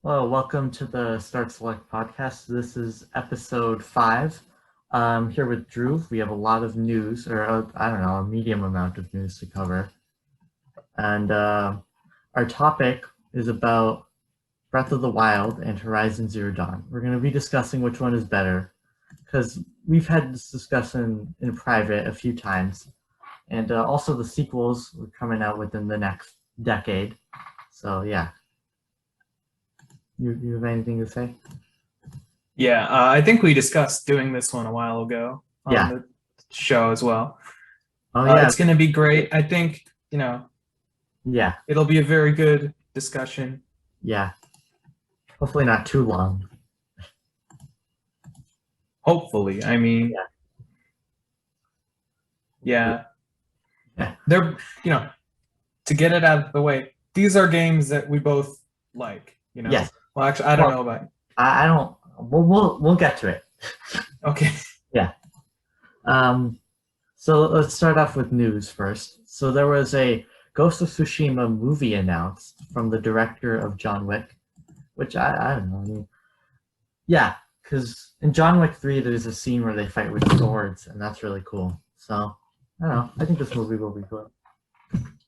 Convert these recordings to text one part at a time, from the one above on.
Well, welcome to the Start Select podcast. This is episode 5. Here with Dhruv. We have a lot of news, or I don't know, a medium amount of news to cover. And our topic is about Breath of the Wild and Horizon Zero Dawn. We're going to be discussing which one is better, because we've had this discussion in private a few times. And also the sequels are coming out within the next decade. So yeah. You have anything to say? Yeah, I think we discussed doing this one a while ago on the show as well. Oh yeah, it's going to be great. I think, yeah, it'll be a very good discussion. Yeah. Hopefully not too long. Hopefully. I mean, yeah. They're, to get it out of the way, these are games that we both like, Yes. Well, actually, I don't know about. I don't. We'll get to it. Okay. Yeah. So let's start off with news first. So there was a Ghost of Tsushima movie announced from the director of John Wick, which I don't know. I mean, yeah, because in John Wick 3 there's a scene where they fight with swords, and that's really cool. So I don't know. I think this movie will be good.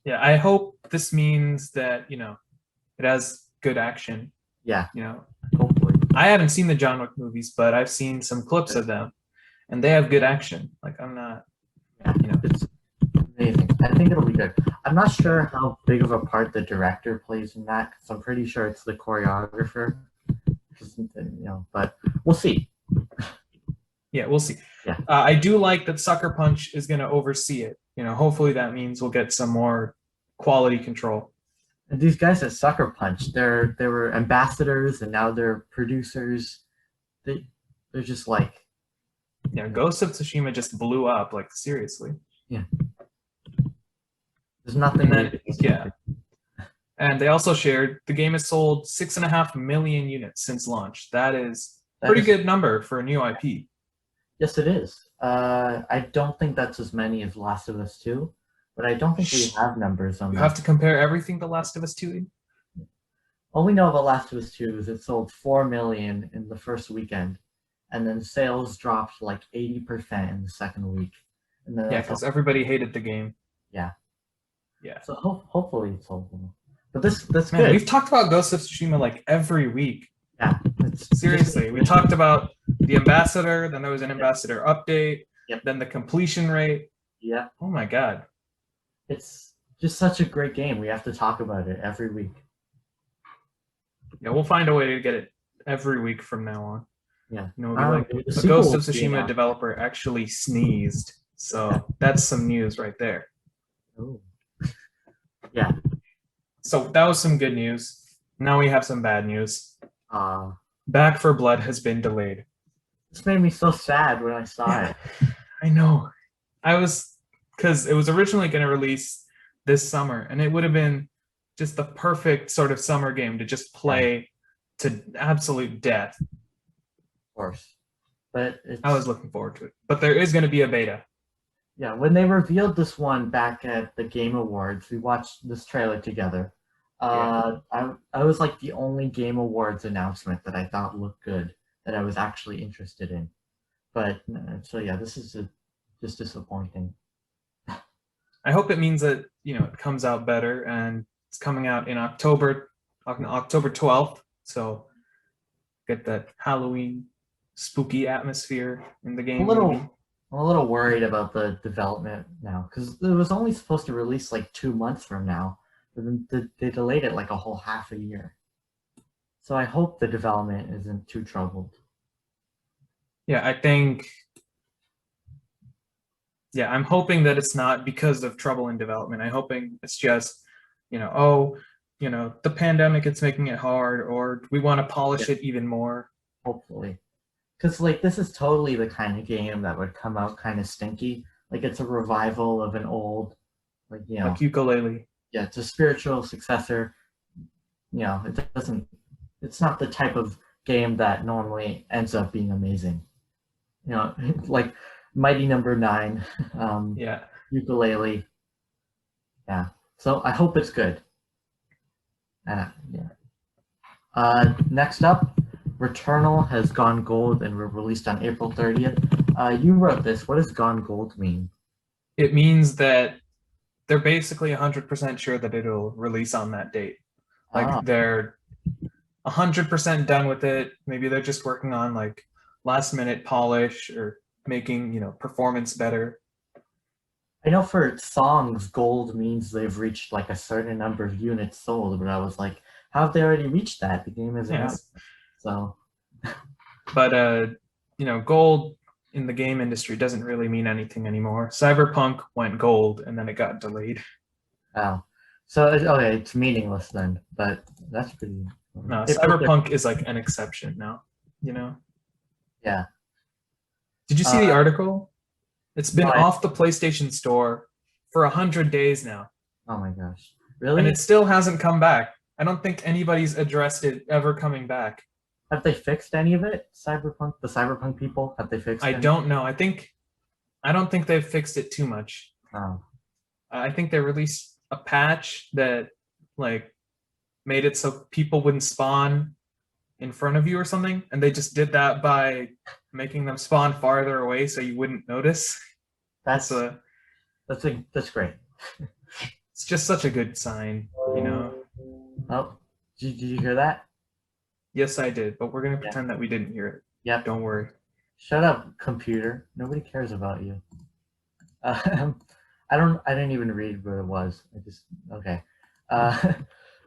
Yeah, I hope this means that it has good action. Yeah. Hopefully. I haven't seen the John Wick movies, but I've seen some clips of them, and they have good action. Like, I'm not, It's amazing. I think it'll be good. I'm not sure how big of a part the director plays in that, because I'm pretty sure it's the choreographer. But we'll see. Yeah, we'll see. Yeah. I do like that Sucker Punch is going to oversee it. Hopefully that means we'll get some more quality control. And these guys at Sucker Punch, they were ambassadors, and now they're producers. They're just like... Yeah, Ghost of Tsushima just blew up, like, seriously. Yeah. There's nothing... And they also shared the game has sold 6.5 million units since launch. That is a pretty good number for a new IP. Yes, it is. I don't think that's as many as Last of Us 2. But I don't think we have numbers on that. You have to compare everything to Last of Us 2? All we know about Last of Us 2 is it sold 4 million in the first weekend, and then sales dropped like 80% in the second week. And then because everybody hated the game. Yeah. Yeah. So hopefully it's sold well. But that's Man, good. We've talked about Ghost of Tsushima like every week. Yeah. Seriously, we talked about the ambassador, then there was an ambassador update, then the completion rate. Yeah. Oh my god. It's just such a great game. We have to talk about it every week. Yeah, we'll find a way to get it every week from now on. Yeah. We'll be like, the Ghost of Tsushima developer actually sneezed. So that's some news right there. Oh. Yeah. So that was some good news. Now we have some bad news. Back 4 Blood has been delayed. This made me so sad when I saw it. I know. Because it was originally going to release this summer, and it would have been just the perfect sort of summer game to just play to absolute death. Of course. But I was looking forward to it. But there is going to be a beta. Yeah, when they revealed this one back at the Game Awards, we watched this trailer together. I was like the only Game Awards announcement that I thought looked good, that I was actually interested in. But, so yeah, this is just disappointing. I hope it means that, it comes out better, and it's coming out in October 12th. So get that Halloween spooky atmosphere in the game. I'm a little worried about the development now, because it was only supposed to release like 2 months from now, but then they delayed it like a whole half a year. So I hope the development isn't too troubled. Yeah, I'm hoping that it's not because of trouble in development. I'm hoping it's just, the pandemic, it's making it hard, or we want to polish it even more. Hopefully. Because, like, this is totally the kind of game that would come out kind of stinky. Like, it's a revival of an old, like Ukulele. Yeah, it's a spiritual successor. It's not the type of game that normally ends up being amazing. Like Mighty Number 9, Ukulele. Yeah, so I hope it's good. Next up, Returnal has gone gold and were released on April 30th. You wrote this. What does gone gold mean? It means that they're basically 100% sure that it'll release on that date. Like they're 100% done with it. Maybe they're just working on like last minute polish or making, performance better. I know for songs, gold means they've reached like a certain number of units sold, but I was like, how have they already reached that? The game isn't out. So, but gold in the game industry doesn't really mean anything anymore. Cyberpunk went gold and then it got delayed. Oh, so okay, it's meaningless then. But that's pretty. No, Cyberpunk is like an exception now. Yeah. Did you see the article? It's been off the PlayStation Store for 100 days now. Oh my gosh, really? And it still hasn't come back. I don't think anybody's addressed it ever coming back. Have they fixed any of it? The Cyberpunk people, have they fixed it? I don't know. I don't think they've fixed it too much. Oh. I think they released a patch that like made it so people wouldn't spawn in front of you or something, and they just did that by making them spawn farther away so you wouldn't notice. That's great. It's just such a good sign, Oh, did you hear that? Yes, I did, but we're gonna pretend that we didn't hear it. Yeah, don't worry. Shut up, computer. Nobody cares about you. I didn't even read what it was. Okay.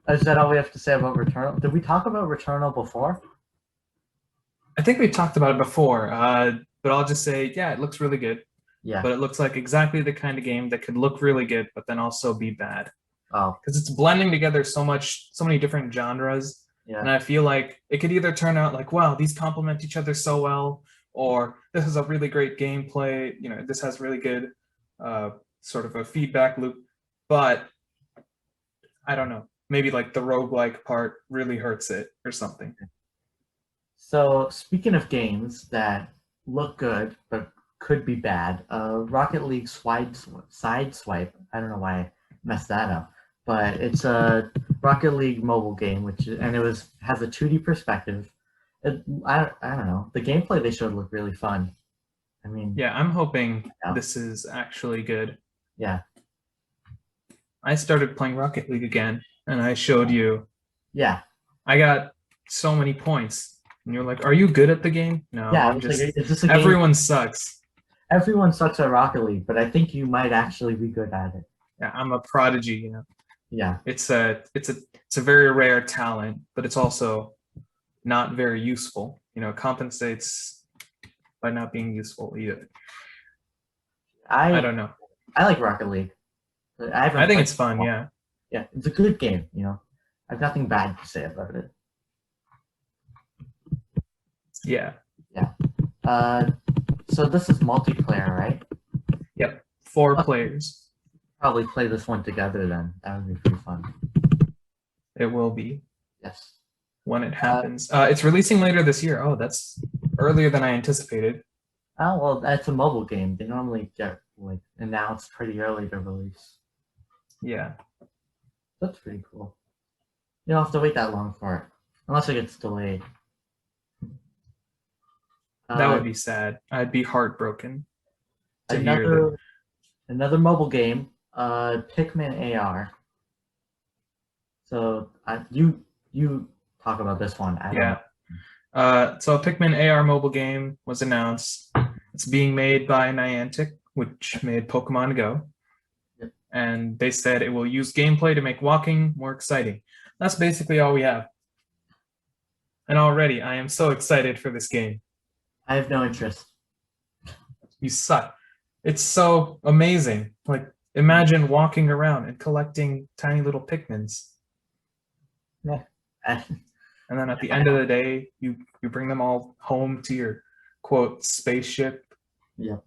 Is that all we have to say about Returnal? Did we talk about Returnal before? I think we talked about it before, but I'll just say, yeah, it looks really good. Yeah. But it looks like exactly the kind of game that could look really good, but then also be bad. Oh. Because it's blending together so many different genres. Yeah. And I feel like it could either turn out like, wow, these complement each other so well, or this is a really great gameplay. This has really good sort of a feedback loop. But I don't know. Maybe like the roguelike part really hurts it or something. So speaking of games that look good but could be bad, Rocket League Sideswipe. I don't know why I messed that up, but it's a Rocket League mobile game, has a 2D perspective. I don't know. The gameplay they showed looked really fun. I mean, yeah, I'm hoping this is actually good. Yeah. I started playing Rocket League again, and I showed you. Yeah. I got so many points, and you're like, "Are you good at the game?" No. Yeah. Everyone sucks. Everyone sucks at Rocket League, but I think you might actually be good at it. Yeah, I'm a prodigy. Yeah. It's a very rare talent, but it's also not very useful. It compensates by not being useful either. I don't know. I like Rocket League. I think it's fun. Yeah. Yeah, it's a good game. I have nothing bad to say about it. Yeah. Yeah. So this is multiplayer, right? Yep. 4 players. Probably play this one together then. That would be pretty fun. It will be. Yes. When it happens. It's releasing later this year. Oh, that's earlier than I anticipated. Oh, well, that's a mobile game. They normally get announced pretty early to release. Yeah. That's pretty cool. You don't have to wait that long for it. Unless it gets delayed. That would be sad. I'd be heartbroken to hear that. Another mobile game, Pikmin AR. So you talk about this one. So Pikmin AR mobile game was announced. It's being made by Niantic, which made Pokemon Go. Yep. And they said it will use gameplay to make walking more exciting. That's basically all we have. And already I am so excited for this game. I have no interest. You suck. It's so amazing. Like, imagine walking around and collecting tiny little Pikmins. Yeah. And then at the end of the day, you bring them all home to your, quote, spaceship. Yeah.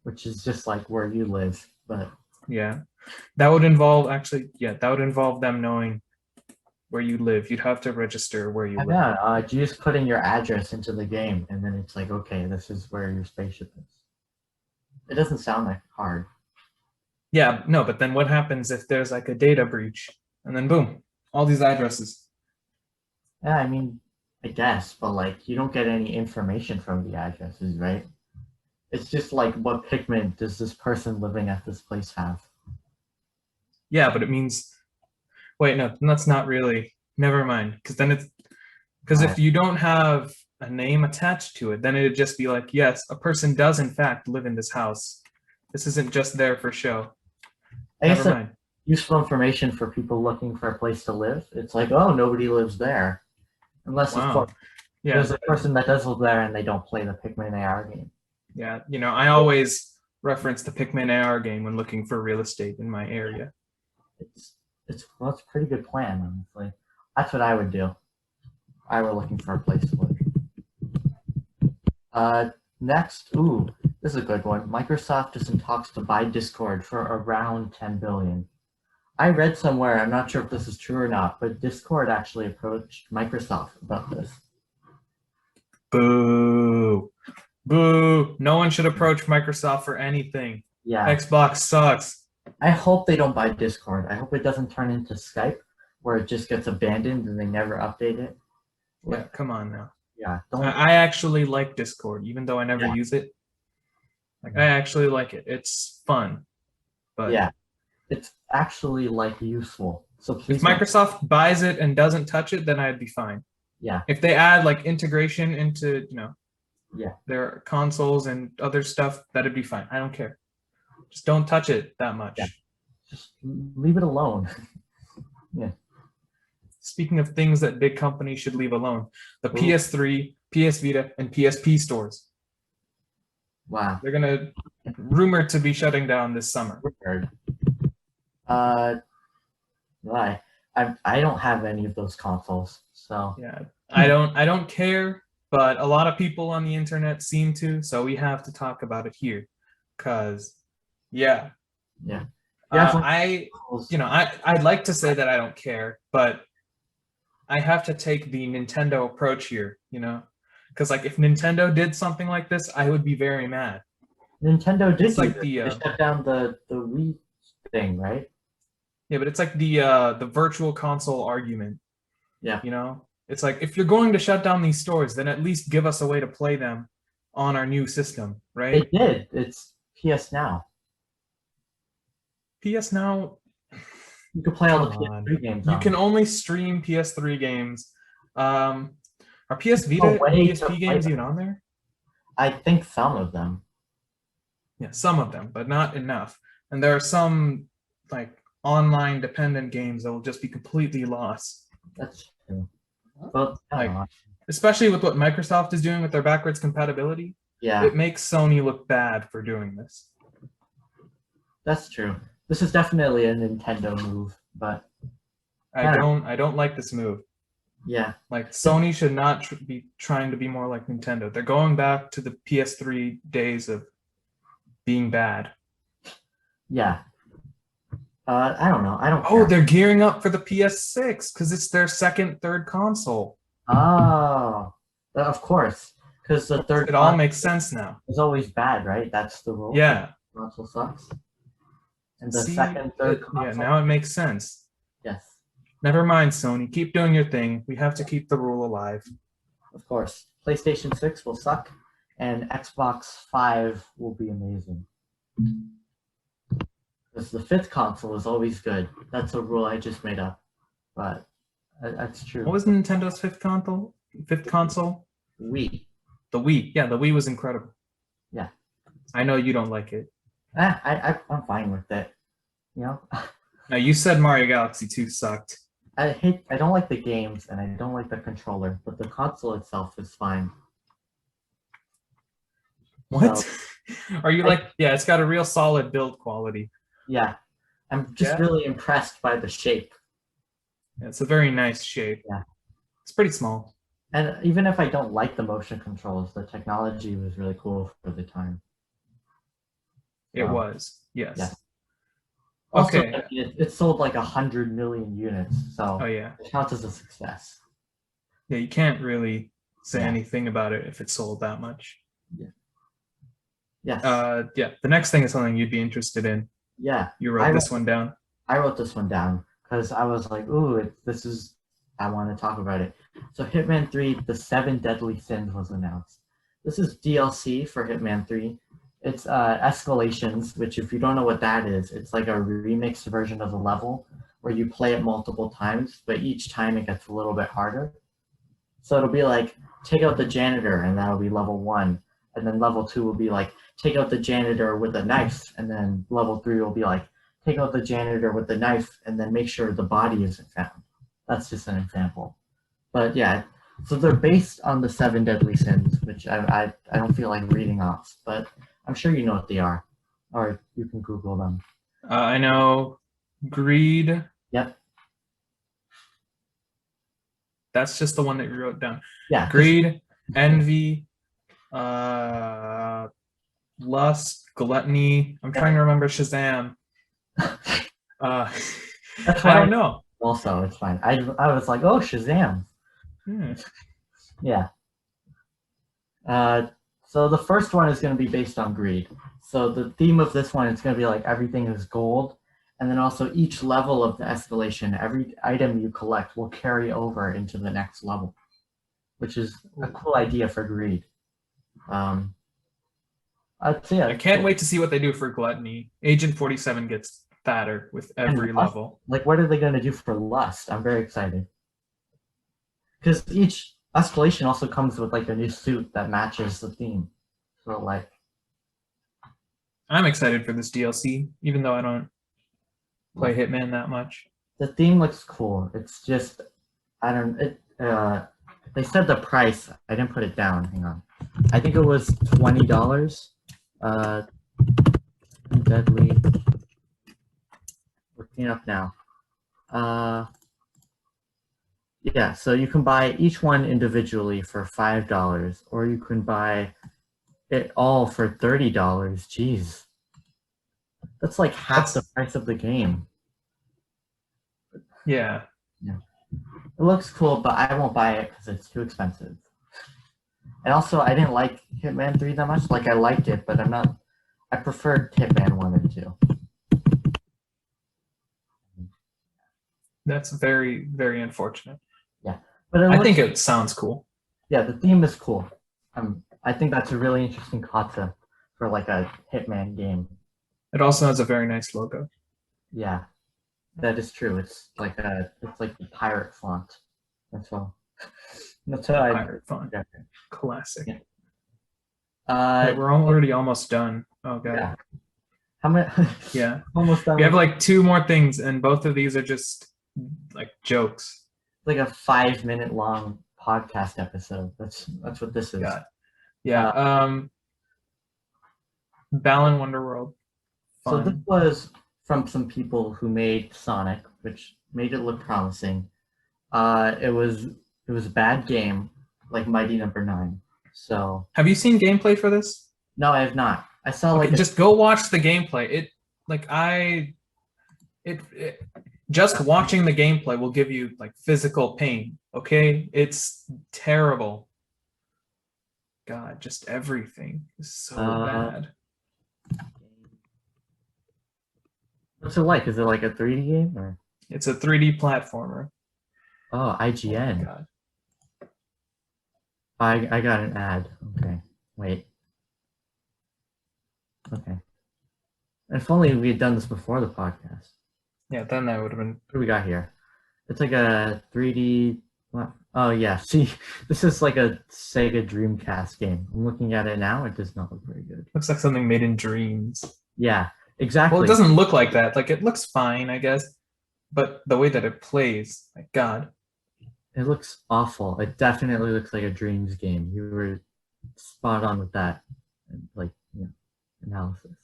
Which is just like where you live, but... Yeah. That would involve, them knowing where you live. You'd have to register where you live. Yeah, you just put in your address into the game, and then it's like, okay, this is where your spaceship is. It doesn't sound like hard. Yeah, no, but then what happens if there's like a data breach? And then boom, all these addresses. Yeah, I mean, I guess, but like you don't get any information from the addresses, right? It's just like what Pikmin does this person living at this place have? Yeah, but it means wait, no, that's not really. Never mind, because then it's because Right. if you don't have a name attached to it, then it'd just be like, yes, a person does in fact live in this house. This isn't just there for show. I Never guess that's mind. useful information for people looking for a place to live. It's like, oh, nobody lives there. Unless, of course, Wow. Yeah, there's a person that does live there and they don't play the Pikmin AR game. yeah. I always reference the Pikmin AR game when looking for real estate in my area. It's a pretty good plan, honestly. That's what I would do. If I were looking for a place to live. Next, ooh, this is a good one. Microsoft is in talks to buy Discord for around 10 billion. I read somewhere, I'm not sure if this is true or not, but Discord actually approached Microsoft about this. Boo. Boo. No one should approach Microsoft for anything. Yeah. Xbox sucks. I hope they don't buy Discord. I hope it doesn't turn into Skype, where it just gets abandoned and they never update it. Yeah, come on now. Yeah, don't. I actually like Discord, even though I never use it. Like, I actually like it. It's fun. But yeah, it's actually like useful. So please if Microsoft buys it and doesn't touch it, then I'd be fine. Yeah. If they add like integration into, yeah, their consoles and other stuff, that'd be fine. I don't care. Just don't touch it that much. Yeah. Just leave it alone. Yeah. Speaking of things that big companies should leave alone, the PS3, PS Vita, and PSP stores. Wow. They're gonna rumored to be shutting down this summer. Weird. Why? I don't have any of those consoles, so yeah, I don't care, but a lot of people on the internet seem to, so we have to talk about it here, cause yeah. I'd like to say that I don't care, but I have to take the Nintendo approach here, because like if Nintendo did something like this, I would be very mad. Nintendo did like they shut down the Wii thing, right? Yeah, but it's like the virtual console argument. Yeah. It's like if you're going to shut down these stores, then at least give us a way to play them on our new system, right? They did. It's PS Now. PS Now. You can play all the PS3 games. You can only stream PS3 games. Are PS Vita and PSP games even on there? I think some of them. Yeah, some of them, but not enough. And there are some like online dependent games that will just be completely lost. That's true. Well, especially with what Microsoft is doing with their backwards compatibility. Yeah. It makes Sony look bad for doing this. That's true. This is definitely a Nintendo move, but I don't like this move. Yeah. Like Sony should not be trying to be more like Nintendo. They're going back to the PS3 days of being bad. Yeah. I don't know. I don't care. They're gearing up for the PS6 because it's their third console. Oh, of course. Because the third it all makes sense now. It's always bad, right? That's the rule. Yeah. The console sucks. And the third console. Yeah, now it makes sense. Yes. Never mind, Sony. Keep doing your thing. We have to keep the rule alive. Of course. PlayStation 6 will suck, and Xbox 5 will be amazing. Because the fifth console is always good. That's a rule I just made up. But that's true. What was Nintendo's fifth console? Wii. The Wii. Yeah, the Wii was incredible. Yeah. I know you don't like it. I'm fine with it. Now, you said Mario Galaxy 2 sucked. I don't like the games, and I don't like the controller, but the console itself is fine. What? So, are you it's got a real solid build quality. Yeah. I'm just really impressed by the shape. Yeah, it's a very nice shape. Yeah. It's pretty small. And even if I don't like the motion controls, the technology was really cool for the time. It was, yes. Yeah. Also, okay. It sold like 100 million units, so it counts as a success. Yeah, you can't really say anything about it if it sold that much. Yeah. Yes. The next thing is something you'd be interested in. Yeah. You wrote this one down. I wrote this one down because I was like, ooh, I want to talk about it. So Hitman 3, The Seven Deadly Sins was announced. This is DLC for Hitman 3. It's escalations, which if you don't know what that is, it's like a remixed version of the level where you play it multiple times, but each time it gets a little bit harder. So it'll be like, take out the janitor, and that'll be level 1. And then level 2 will be like, take out the janitor with a knife, and then level 3 will be like, take out the janitor with the knife, and then make sure the body isn't found. That's just an example. But yeah, so they're based on the Seven Deadly Sins, which I don't feel like reading off, but I'm sure you know what they are, or you can Google them. I know greed. Yep. That's just the one that you wrote down. Yeah. Greed, envy, lust, gluttony. I'm trying to remember Shazam. That's I don't know. Also, it's fine. I was like, oh, Shazam. Yeah. So the first one is going to be based on greed. So the theme of this one is going to be like everything is gold, and then also each level of the escalation, every item you collect will carry over into the next level, which is a cool idea for greed. I can't wait to see what they do for gluttony. Agent 47 gets fatter with every level. Like, what are they going to do for lust? I'm very excited. Because each escalation also comes with like a new suit that matches the theme. So like, I'm excited for this DLC, even though I don't play Hitman that much. The theme looks cool. It's just, they said the price. I didn't put it down. Hang on. I think it was $20. Deadly. Looking it up now. Yeah, so you can buy each one individually for $5, or you can buy it all for $30. Jeez. That's like half the price of the game. Yeah. Yeah. It looks cool, but I won't buy it because it's too expensive. And also, I didn't like Hitman 3 that much. Like, I liked it, but I preferred Hitman 1 and 2. That's very, very unfortunate. Yeah. But I think it sounds cool. Yeah, the theme is cool. I think that's a really interesting concept for like a Hitman game. It also has a very nice logo. Yeah, that is true. It's like the pirate font. That's all. That's how pirate font. Yeah. Classic. Yeah. We're already almost done. Oh god. Yeah. How many? Yeah. Almost done. We have like 2 more things, and both of these are just like jokes. Like a 5-minute long podcast episode. That's what this is. God. Yeah. Balan Wonderworld. So this was from some people who made Sonic, which made it look promising. It was a bad game, like Mighty Number 9. So have you seen gameplay for this? No, I have not. I saw like just go watch the gameplay. Just watching the gameplay will give you like physical pain. Okay, it's terrible. God, just everything is so bad. What's it like? Is it like a 3D game or? It's a 3D platformer. Oh, IGN. Oh, God. I got an ad. Okay, wait. Okay. If only we had done this before the podcast. Yeah, then that would have been. What do we got here? It's like a 3D. Oh yeah, see, this is like a Sega Dreamcast game. I'm looking at it now. It does not look very good. Looks like something made in dreams. Yeah, exactly. Well, it doesn't look like that. Like, it looks fine, I guess, but the way that it plays, my God. It looks awful. It definitely looks like a dreams game. You were spot on with that, like, analysis.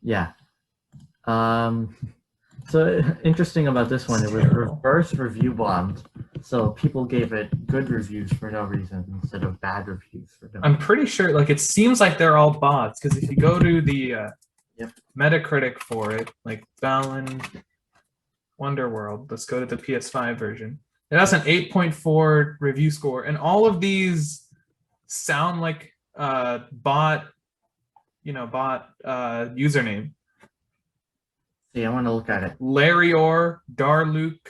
Yeah. So interesting about this one, it was reverse review bombed. So people gave it good reviews for no reason instead of bad reviews for no reason. I'm pretty sure, like, it seems like they're all bots, because if you go to the Metacritic for it, like Balan Wonderworld, let's go to the PS5 version. It has an 8.4 review score, and all of these sound like bot username. See, I want to look at it. Larry Orr, Darluke,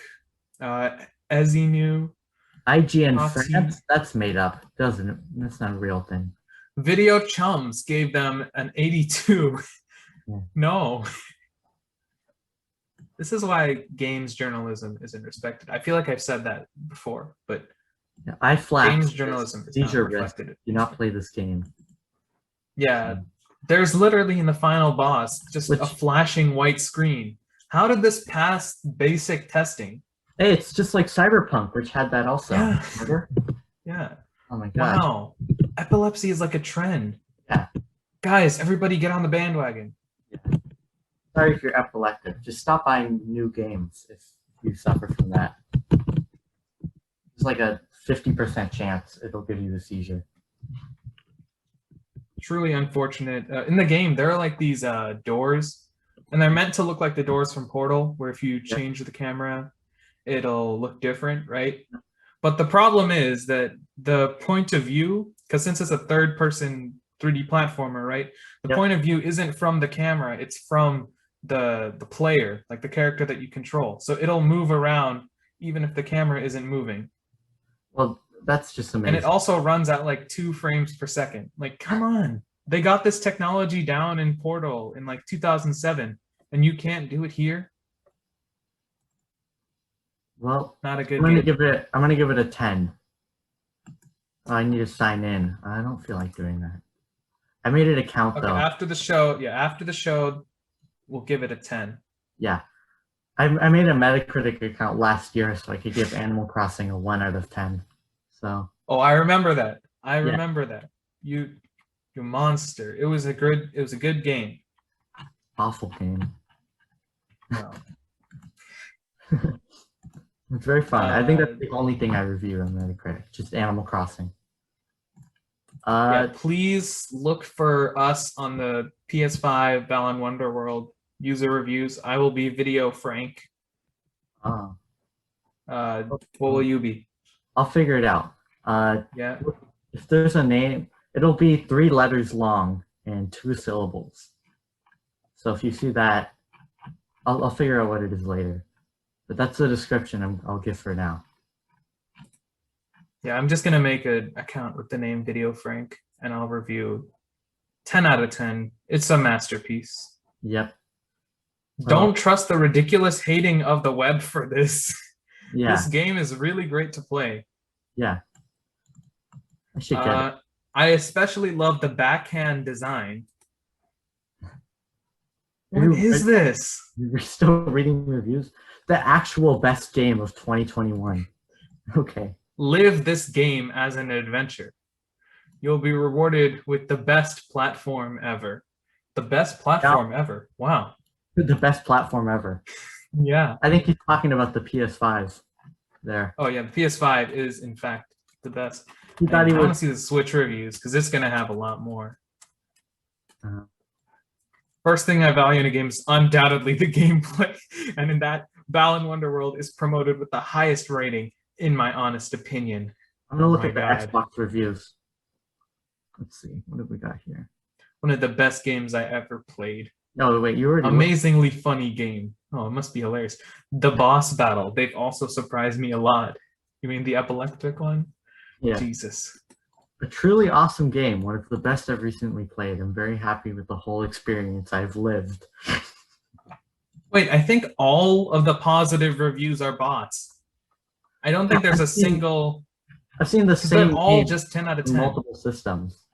Ezinu. IGN Nazi. France, that's made up. That's not a real thing. Video Chums gave them an 82. Yeah. No. This is why games journalism isn't respected. I feel like I've said that before, but Yeah, iFlax. games journalism is not Seizure risk. reflected. Do not play this game. Yeah. There's literally in the final boss just a flashing white screen. How did this pass basic testing? Hey, it's just like Cyberpunk, which had that also. Yeah. Remember? Yeah. Oh my god. Wow. Epilepsy is like a trend. Yeah. Guys, everybody get on the bandwagon. Yeah. Sorry if you're epileptic. Just stop buying new games if you suffer from that. There's like a 50% chance it'll give you the seizure. Truly unfortunate. In the game, there are like these doors, and they're meant to look like the doors from Portal, where if you change the camera, it'll look different, right? But the problem is that the point of view, because since it's a third-person 3D platformer, right? The point of view isn't from the camera; it's from the player, like the character that you control. So it'll move around even if the camera isn't moving. Well, that's just amazing. And it also runs at like 2 frames per second. Like, come on. They got this technology down in Portal in like 2007, and you can't do it here? Well, not a good I'm gonna game. give it a 10. Oh, I need to sign in. I don't feel like doing that. I made it a count though. After the show, we'll give it a 10. Yeah. I made a Metacritic account last year so I could give Animal Crossing a 1 out of 10. So. Oh, I remember that. That. You monster. It was a good game. Awful game. No. It's very fun. I think that's the only thing I review on Metacritic, just Animal Crossing. Yeah, please look for us on the PS5 Balan Wonderworld user reviews. I will be Video Frank. What will you be? I'll figure it out. Yeah. If there's a name, it'll be 3 letters long and 2 syllables. So if you see that, I'll figure out what it is later. But that's the description I'll give for now. Yeah, I'm just gonna make an account with the name Video Frank, and I'll review 10 out of 10. It's a masterpiece. Yep. Don't trust the ridiculous hating of the web for this. Yeah. This game is really great to play. Yeah. I should get it. I especially love the backhand design. What is this? You're still reading reviews? The actual best game of 2021. Okay. Live this game as an adventure. You'll be rewarded with the best platform ever. The best platform ever. Wow. The best platform ever. Yeah. I think he's talking about the PS5 there. Oh yeah, the PS5 is in fact the best. I want to see the Switch reviews because it's going to have a lot more. First thing I value in a game is undoubtedly the gameplay, and in that, Balan Wonderworld is promoted with the highest rating, in my honest opinion. I'm gonna look at the Xbox reviews. Let's see, what have we got here? One of the best games I ever played. No, wait, you already. Amazingly funny game. Oh, it must be hilarious. The boss battle. They've also surprised me a lot. You mean the epileptic one? Yeah. Jesus. A truly awesome game. One of the best I've recently played. I'm very happy with the whole experience I've lived. Wait, I think all of the positive reviews are bots. I don't think there's a single. I've seen the same. They're all just 10 out of 10. Multiple systems.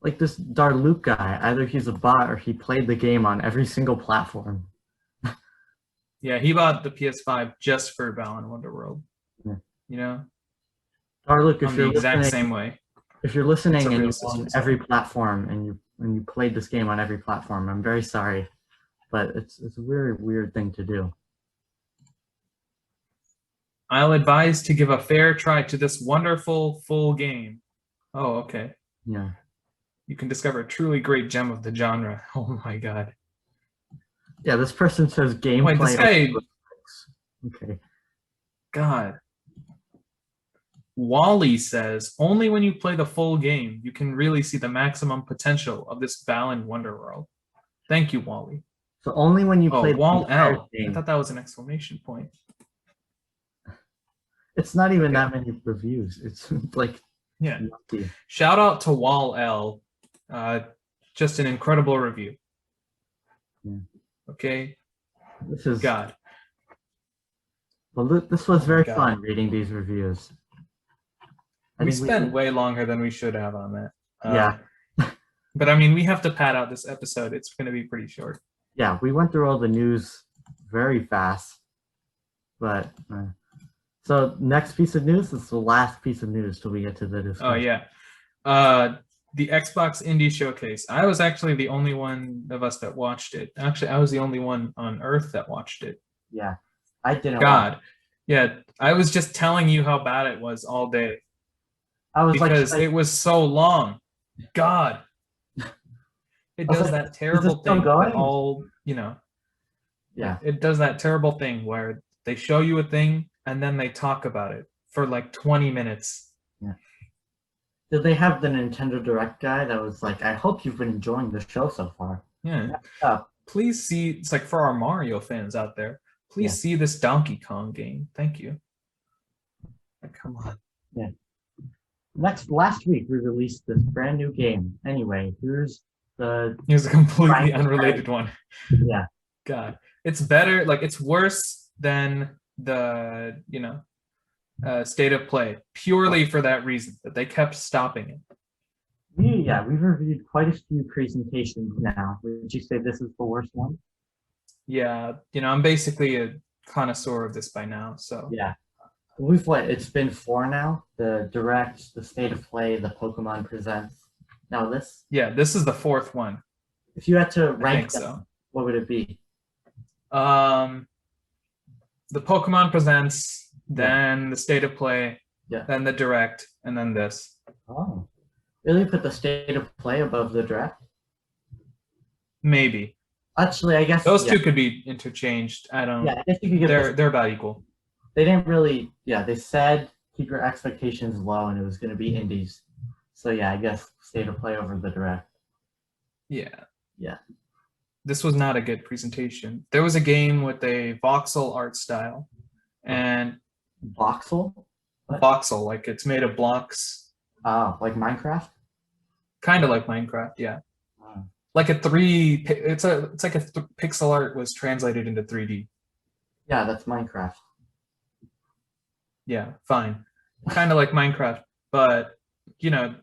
Like this Darluke guy, either he's a bot or he played the game on every single platform. Yeah, he bought the PS5 just for Balan Wonderworld. Yeah. You know? Darluke, if you're exact same way. If you're listening and you're on every platform and you played this game on every platform, I'm very sorry. But it's a very weird thing to do. I'll advise to give a fair try to this wonderful full game. Oh, okay. Yeah. You can discover a truly great gem of the genre. Oh my god. Yeah, this person says gameplay. Wait, this guy... Okay. God. Wally says, only when you play the full game, you can really see the maximum potential of this Balan Wonderworld. Thank you, Wally. So only when you play Wall L. game. I thought that was an exclamation point. It's not even that many reviews. It's like Yeah. lucky. Shout out to Wall L. Just an incredible review. Yeah. Okay. This is God. well. This was Oh my very God. fun reading these reviews. I We think spent way longer than we should have on that. Yeah. But I mean, we have to pad out this episode. It's going to be pretty short. Yeah, we went through all the news very fast. But so next piece of news is the last piece of news till we get to the discussion. Oh yeah. The Xbox Indie Showcase. I was actually the only one of us that watched it. Actually, I was the only one on Earth that watched it. Yeah, I didn't. God, yeah, I was just telling you how bad it was all day. I was because like, it was so long. God, it does like, that terrible thing that all Yeah, it does that terrible thing where they show you a thing and then they talk about it for like 20 minutes. Yeah. Did they have the Nintendo Direct guy that was like, I hope you've been enjoying the show so far? Yeah. Please see, it's like for our Mario fans out there, please see this Donkey Kong game. Thank you. Like, come on. Yeah. Last week we released this brand new game. Anyway, here's a completely unrelated one. Yeah. God. It's better, like it's worse than the, state of play, purely for that reason, that they kept stopping it. We've reviewed quite a few presentations now. Would you say this is the worst one? Yeah, I'm basically a connoisseur of this by now, so. Yeah. It's been 4 now? The Direct, the State of Play, the Pokemon Presents. Now this? Yeah, this is the 4th one. If you had to rank them, what would it be? The Pokemon Presents, then the State of Play, then the Direct, and then this. Oh. Really put the State of Play above the Direct? Maybe. Actually, I guess those two could be interchanged. I don't. Yeah, I guess you could get. They're about equal. They didn't really. Yeah, they said keep your expectations low, and it was going to be indies. So yeah, I guess State of Play over the Direct. Yeah. Yeah. This was not a good presentation. There was a game with a voxel art style, and voxel. What? Voxel, like it's made of blocks. Oh, like Minecraft. Kind of like Minecraft, yeah. Like a it's like a pixel art was translated into 3D. Yeah, that's Minecraft. Yeah, fine. Kind of like Minecraft, but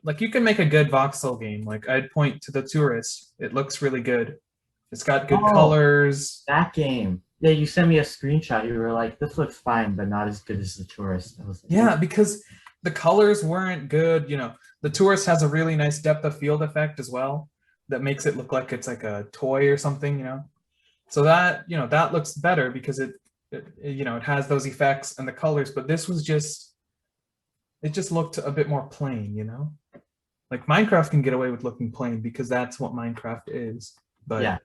like you can make a good voxel game. Like I'd point to The Tourist. It looks really good. It's got good colors. That game. Yeah, you sent me a screenshot. You were like, this looks fine, but not as good as The Tourist. I was like, yeah, because the colors weren't good. The Tourist has a really nice depth of field effect as well that makes it look like it's like a toy or something, So that, that looks better because it has those effects and the colors, but this was it just looked a bit more plain, Like Minecraft can get away with looking plain because that's what Minecraft is. But yeah.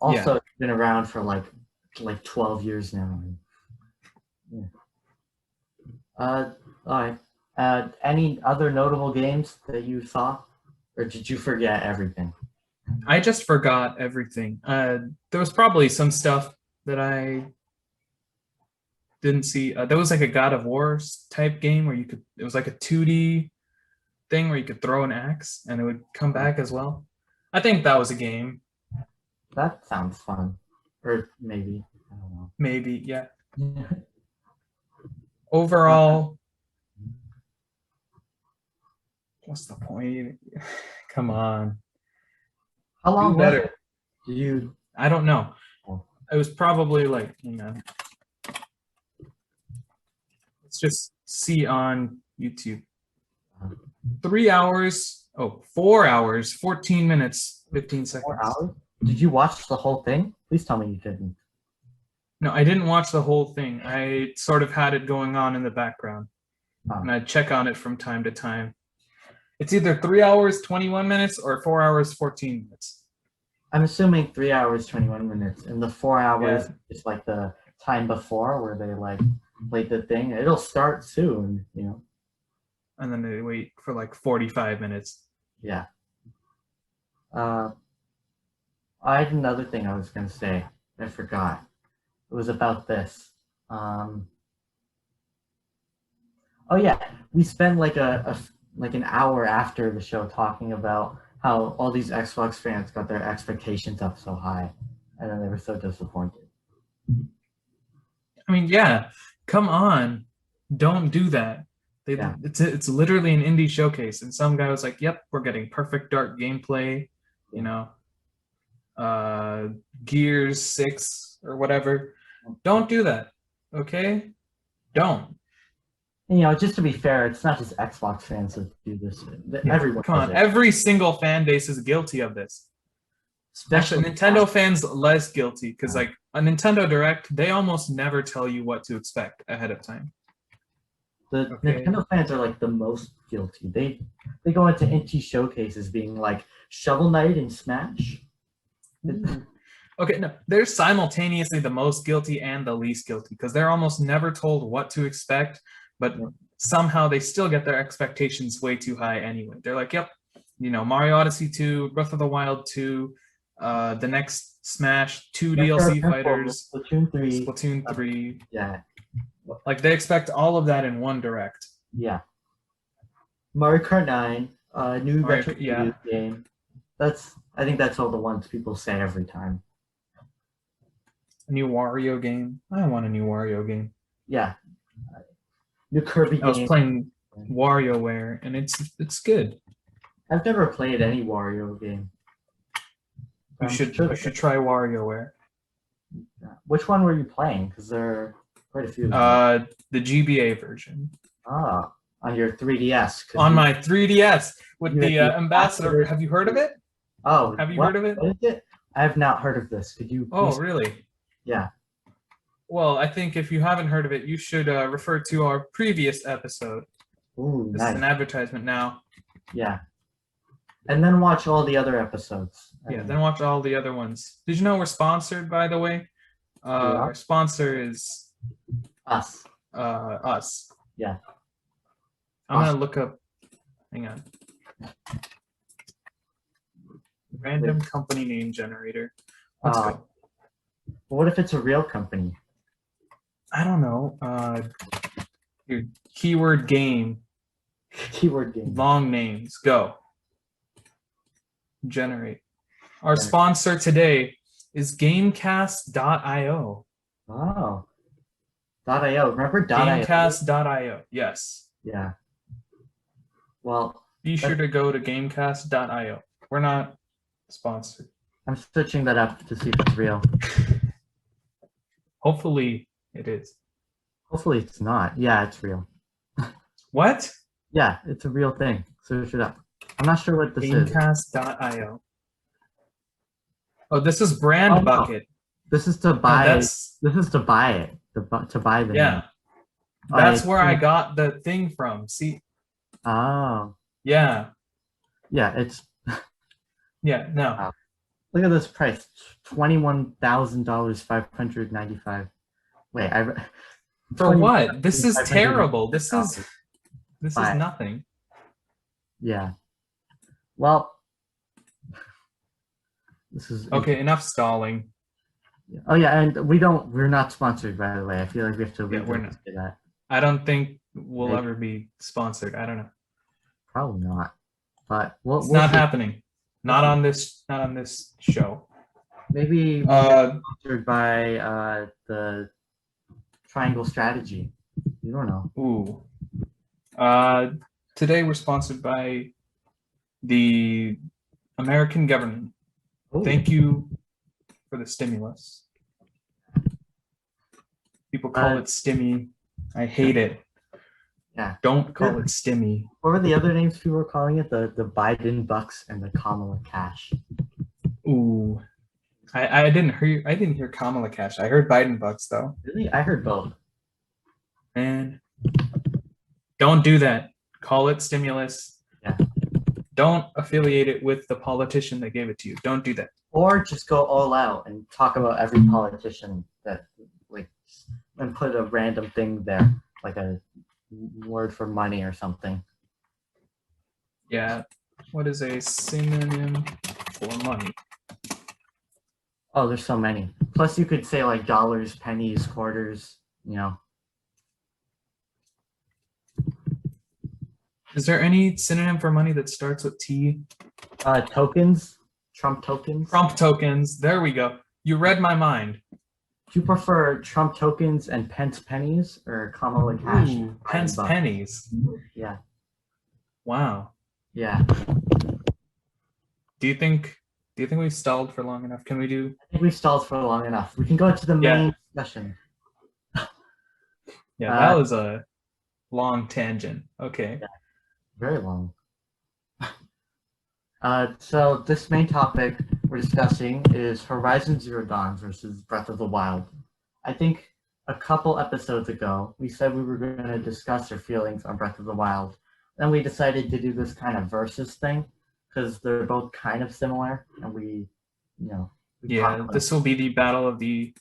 Also, it's been around for like 12 years now. Yeah. All right. Any other notable games that you saw? Or did you forget everything? I just forgot everything. There was probably some stuff that I didn't see. There was like a God of War type game where it was like a 2D thing where you could throw an axe and it would come back as well. I think that was a game. That sounds fun. Or maybe. I don't know. Maybe, yeah. Overall, what's the point? Come on. How long was it? I don't know. It was probably like, let's just see on YouTube. 4 hours, 14 minutes, 15 seconds. 4 hours? Did you watch the whole thing? Please tell me you didn't. No, I didn't watch the whole thing. I sort of had it going on in the background. And I'd check on it from time to time. It's either 3 hours, 21 minutes or 4 hours, 14 minutes. I'm assuming 3 hours, 21 minutes. And the 4 hours is like the time before where they like played the thing. It'll start soon, And then they wait for like 45 minutes. Yeah. I had another thing I was going to say. I forgot. It was about this. Oh yeah, we spent like like an hour after the show talking about how all these Xbox fans got their expectations up so high, and then they were so disappointed. I mean, yeah, come on, don't do that. Yeah. It's literally an indie showcase, and some guy was like, "Yep, we're getting perfect dark gameplay, you Yeah. know, uh, Gears 6 or whatever." Don't do that, okay? Don't. And, you know, just to be fair, it's not just Xbox fans that do this. Yeah, Everyone come does on. it. Every single fan base is guilty of this. Especially Actually, Nintendo fans less guilty because like a Nintendo Direct, they almost never tell you what to expect ahead of time. the Okay. Nintendo fans are like the most guilty. They go into indie showcases being like Shovel Knight and Smash. Okay, no, they're simultaneously the most guilty and the least guilty because they're almost never told what to expect, but somehow they still get their expectations way too high anyway. They're like, yep, you know, Mario Odyssey 2, Breath of the Wild 2, the next Smash, 2 DLC fighters, Splatoon 3. Yeah. Like they expect all of that in one Direct. Yeah. Mario Kart 9, new retro yeah. game. I think that's all the ones people say every time. A new Wario game. I want a new Wario game. Yeah. New Kirby game. I was playing WarioWare and it's good. I've never played any Wario game. You should try WarioWare. Which one were you playing? Because there are quite a few. The GBA version. Ah, on your 3DS. On my 3DS with the Ambassador. Have you heard of it? Oh, have you heard of it? What is it? I have not heard of this. Could you? Oh, really? Yeah. Well, I think if you haven't heard of it, you should refer to our previous episode. Ooh, this is an advertisement now. Yeah. And then watch all the other episodes. Yeah, then watch all the other ones. Did you know we're sponsored, by the way? Our sponsor is us. Us. Yeah. I'm gonna look up. Hang on. Random company name generator. Let's go. What if it's a real company? I don't know. Keyword game. Keyword game. Long names. Go. Generate. Our sponsor today is Gamecast.io. Oh. .io. Remember .io? Gamecast.io. Yes. Yeah. Well, be sure to go to Gamecast.io. We're not sponsored. I'm searching that up to see if it's real. Hopefully it is. Hopefully it's not. Yeah, it's real. What? Yeah, it's a real thing. Search it up. I'm not sure what this is. Gamecast.io. Oh, this is Brand Bucket. No. This is to buy. This is to buy it. To buy the name. That's where I got the thing from. See? Oh. Yeah. Yeah, it's. Yeah. No. Wow. Look at this price: $21,000, $595. Wait, for what? This is terrible. This is nothing. Yeah. Well, this is okay. Enough stalling. Oh yeah, and we're not sponsored, by the way. I feel like we have to we're not. Say that. I don't think we'll ever be sponsored. I don't know. Probably not. But it's not happening. Not on this show. Maybe sponsored by the Triangle Strategy. You don't know. Ooh. Today we're sponsored by the American government. Ooh. Thank you for the stimulus. People call it stimmy. I hate it. Yeah. Don't call it stimmy. What were the other names people were calling it? The Biden bucks and the Kamala Cash. Ooh. I didn't hear Kamala Cash. I heard Biden bucks though. Really? I heard both. And don't do that. Call it stimulus. Yeah. Don't affiliate it with the politician that gave it to you. Don't do that. Or just go all out and talk about every politician that and put a random thing there, like a word for money or something. Yeah. What is a synonym for money? Oh, there's so many. Plus you could say like dollars, pennies, quarters, you know. Is there any synonym for money that starts with T? Tokens, Trump tokens. Trump tokens. There we go. You read my mind. Do you prefer Trump tokens and pence pennies or Kamala cash? Ooh, pence bucks? pennies. Yeah. Wow. Yeah. Do you think we've stalled for long enough? Can we do? I think we've stalled for long enough. We can go to the main discussion. Yeah, that was a long tangent. Okay. Yeah, very long. So this main topic we're discussing is Horizon Zero Dawn versus Breath of the Wild. I think a couple episodes ago, we said we were going to discuss our feelings on Breath of the Wild. Then we decided to do this kind of versus thing because they're both kind of similar, and we this will be the battle of the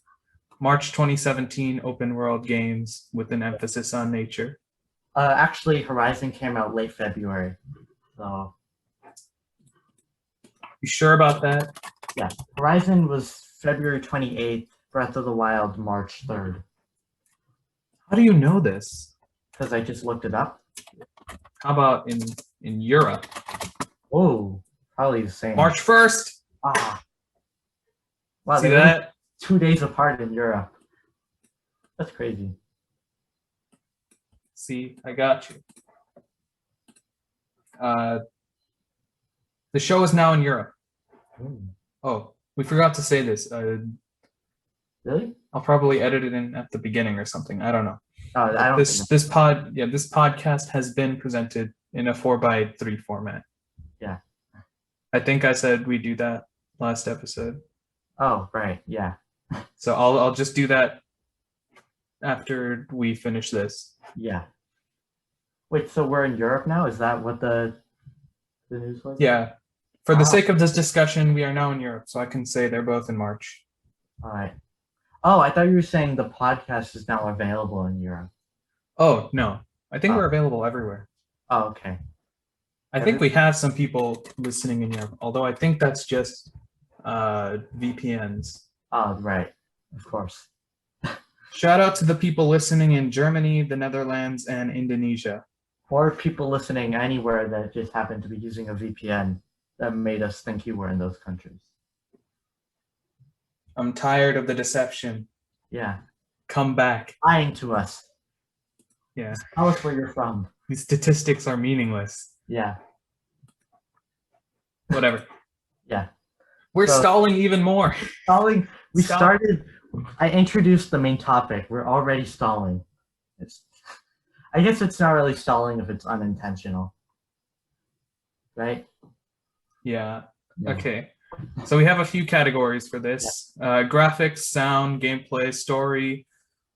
March 2017 open world games with an emphasis on nature. Actually, Horizon came out late February, so. You sure about that? Yeah, Horizon was February 28th, Breath of the Wild March 3rd. How do you know this? Because I just looked it up. How about in Europe? Oh, probably the same. March 1st. Ah. Wow, See that? 2 days apart in Europe. That's crazy. See, I got you. The show is now in Europe. Ooh. Oh, we forgot to say this. Really? I'll probably edit it in at the beginning or something. I don't know. I don't this podcast has been presented in a 4x3 format. Yeah. I think I said we do that last episode. Oh, right. Yeah. So I'll just do that after we finish this. Yeah. Wait, so we're in Europe now? Is that what the news was? Yeah. For the sake of this discussion, we are now in Europe, so I can say they're both in March. All right. Oh, I thought you were saying the podcast is now available in Europe. Oh, no. I think we're available everywhere. Oh, okay. I think we have some people listening in Europe, although I think that's just VPNs. Oh, right. Of course. Shout out to the people listening in Germany, the Netherlands, and Indonesia. Or people listening anywhere that just happen to be using a VPN that made us think you were in those countries. I'm tired of the deception. Yeah. Come back. Lying to us. Yeah. Tell us where you're from. These statistics are meaningless. Yeah. Whatever. Yeah. We're stalling even more. Stalling. We started. I introduced the main topic. We're already stalling. I guess it's not really stalling if it's unintentional. Right? Yeah. Okay. So we have a few categories for this. Graphics, sound, gameplay, story,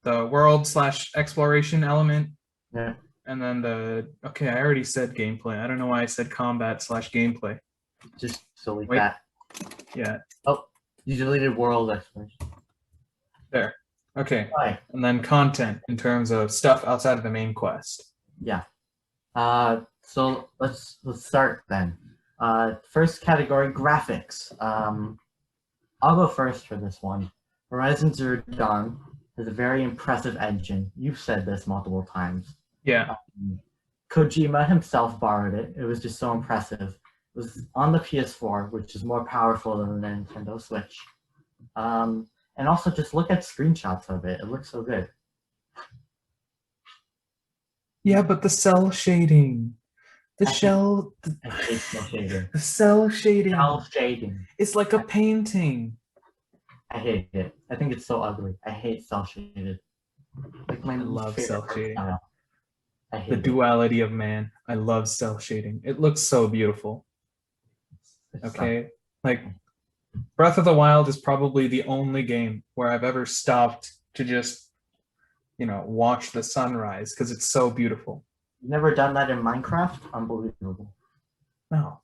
the world/exploration element. Yeah. And then I already said gameplay. I don't know why I said combat/gameplay. Just delete that. Yeah. Oh, you deleted world exploration. There. Okay. Right. And then content in terms of stuff outside of the main quest. Yeah. So let's start then. First category, graphics. I'll go first for this one. Horizon Zero Dawn has a very impressive engine. You've said this multiple times. Yeah. Kojima himself borrowed it. It was just so impressive. It was on the PS4, which is more powerful than the Nintendo Switch. And also just look at screenshots of it. It looks so good. Yeah, but the cell shading. I hate cell shading. The cell shading. Cell shading. It's like a painting. I hate it. I think it's so ugly. I hate cell shaded. Like I love cell shading. I hate the duality of man. I love cell shading. It looks so beautiful. Okay, like Breath of the Wild is probably the only game where I've ever stopped to just, watch the sunrise because it's so beautiful. You've never done that in Minecraft? Unbelievable. No.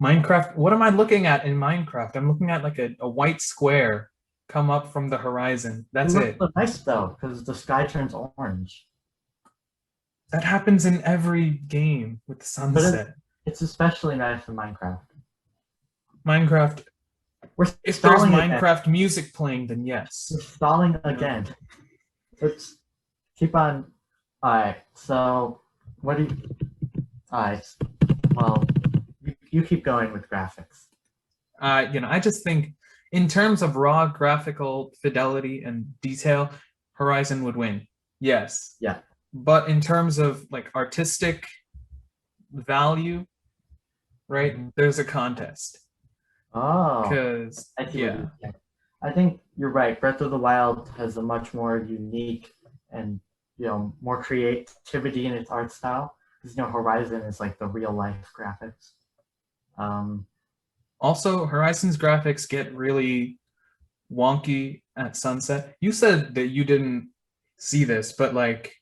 Minecraft, what am I looking at in Minecraft? I'm looking at like a white square come up from the horizon. That's it. Looks nice though, because the sky turns orange. That happens in every game with the sunset. It's especially nice in Minecraft. If there's Minecraft music playing, then yes. We're stalling again. Let's keep on. Alright, so what do you... Alright. Well, you keep going with graphics. I just think in terms of raw graphical fidelity and detail, Horizon would win. Yes. Yeah. But in terms of like artistic value, right? Mhm. There's a contest. Oh, Because I see what yeah. you're saying. I think you're right. Breath of the Wild has a much more unique and more creativity in its art style. Because Horizon is like the real life graphics. Um, Also, Horizon's graphics get really wonky at sunset. You said that you didn't see this, but like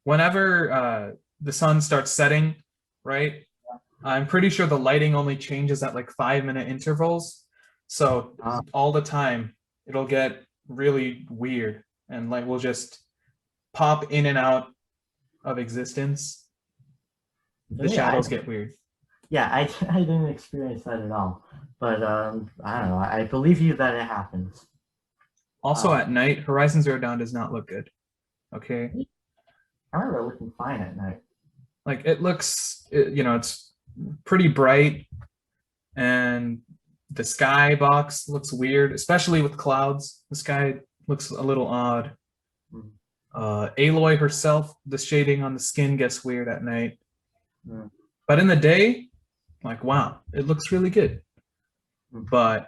whenever the sun starts setting, right? I'm pretty sure the lighting only changes at like 5-minute intervals. So all the time it'll get really weird and like we'll just pop in and out of existence. The shadows get weird. Yeah, I didn't experience that at all. But I don't know. I believe you that it happens. Also at night, Horizon Zero Dawn does not look good. Okay. I remember it looking fine at night. Like it looks, it's pretty bright and the sky box looks weird, especially with clouds. The sky looks a little odd. Aloy herself, the shading on the skin gets weird at night. But in the day, like, wow, it looks really good. But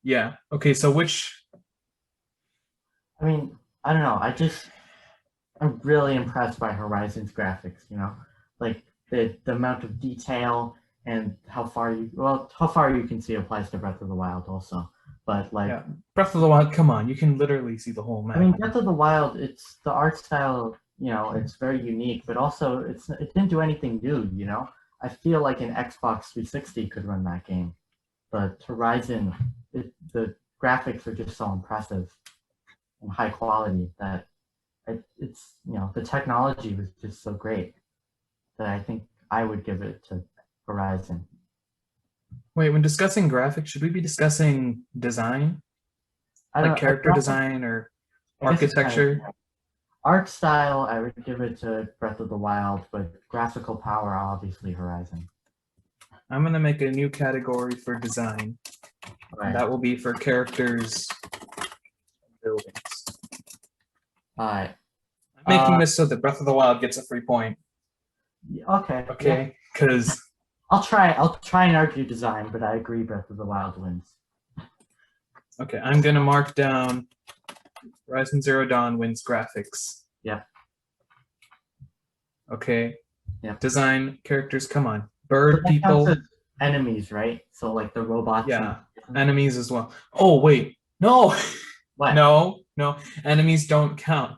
yeah, okay, so which... I mean, I don't know. I'm really impressed by Horizon's graphics, like the amount of detail and how far you can see applies to Breath of the Wild also. But like Breath of the Wild, come on, you can literally see the whole map. I mean, Breath of the Wild, it's the art style, it's very unique, but also it didn't do anything new, I feel like an Xbox 360 could run that game. But Horizon, the graphics are just so impressive and high quality that it's the technology was just so great that I think I would give it to Horizon. Wait, when discussing graphics, should we be discussing design? Like character design or architecture? Art style, I would give it to Breath of the Wild, but graphical power, obviously Horizon. I'm going to make a new category for design. Right. That will be for characters and buildings. Alright. I'm making this so that Breath of the Wild gets a free point. Okay. Okay, because... I'll try and argue design, but I agree Breath of the Wild wins. Okay, I'm going to mark down Horizon Zero Dawn wins graphics. Yeah. Okay. Yeah. Design, characters, come on. Bird people. Enemies, right? So like the robots. Yeah, enemies as well. Oh, wait. No. What? No. Enemies don't count.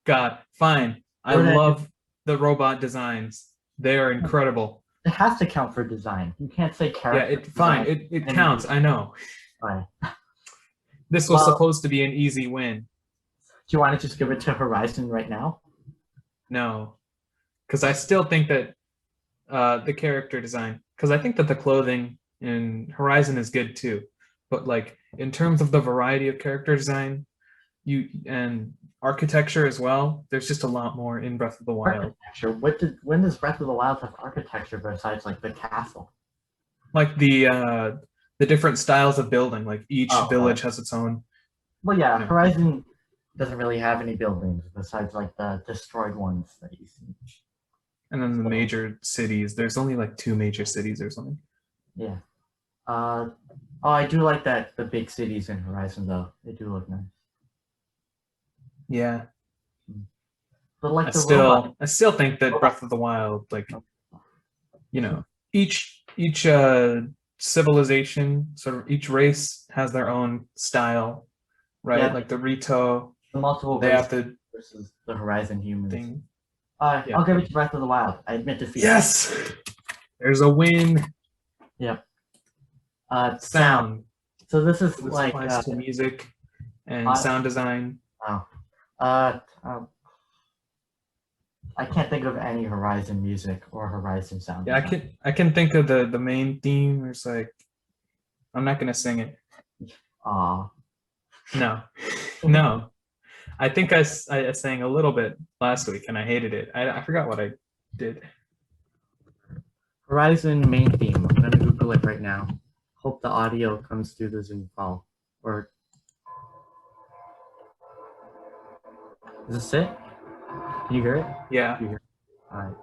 God, fine. I love the robot designs. They are incredible. It has to count for design. You can't say character. Yeah, fine. It counts. I know. Right. This was supposed to be an easy win. Do you want to just give it to Horizon right now? No, because I still think that the character design, because I think that the clothing in Horizon is good too, but like in terms of the variety of character design, and architecture as well, there's just a lot more in Breath of the Wild. Architecture. When does Breath of the Wild have architecture besides like the castle? Like the different styles of building, like each village has its own. Well, yeah, Horizon doesn't really have any buildings besides like the destroyed ones that you see. And then the major cities. There's only like 2 major cities or something. Yeah. I do like that the big cities in Horizon though. They do look nice. Yeah. But like I still think that Breath of the Wild, like, each civilization, sort of each race has their own style, right? Yeah. Like the Rito, the multiple they have to versus the Horizon humans. Thing. I'll give it to Breath of the Wild. I admit defeat. Yes, there's a win. Yep. Sound. So this is this like applies to music and sound design. Oh. I can't think of any Horizon music or Horizon sound. Yeah, I can think of the main theme. It's like, I'm not gonna sing it. Aw. No. I think I sang a little bit last week and I hated it. I forgot what I did. Horizon main theme. I'm gonna Google it right now. Hope the audio comes through the Zoom call. Or is this it? Can you hear it? Yeah. You hear it? All right.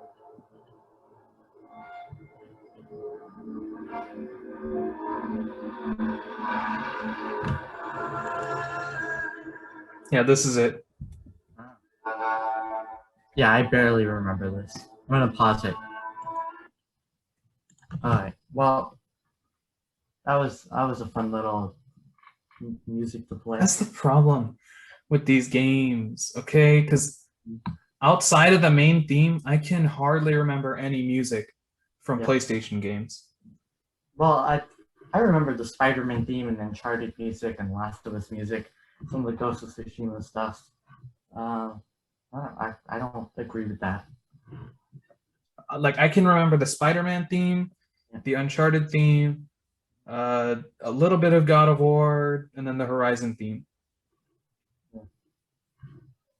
Yeah, this is it. Yeah, I barely remember this. I'm gonna pause it. All right. Well, that was a fun little music to play. That's the problem with these games, okay? Because outside of the main theme, I can hardly remember any music from PlayStation games. Well, I remember the Spider-Man theme and Uncharted music and Last of Us music, some of the Ghost of Tsushima stuff. I don't agree with that. Like I can remember the Spider-Man theme, the Uncharted theme, a little bit of God of War, and then the Horizon theme. Yeah.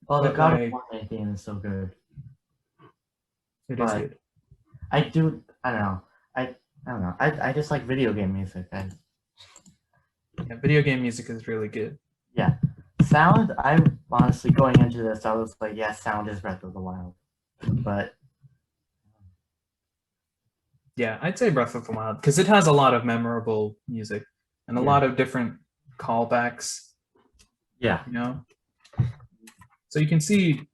Well, the God of War theme is so good. It is good. I don't know. I just like video game music. Yeah, video game music is really good. Yeah. Sound, I'm honestly going into this, I was like, yeah, sound is Breath of the Wild. But yeah, I'd say Breath of the Wild because it has a lot of memorable music and a lot of different callbacks. Yeah. You know? So you can see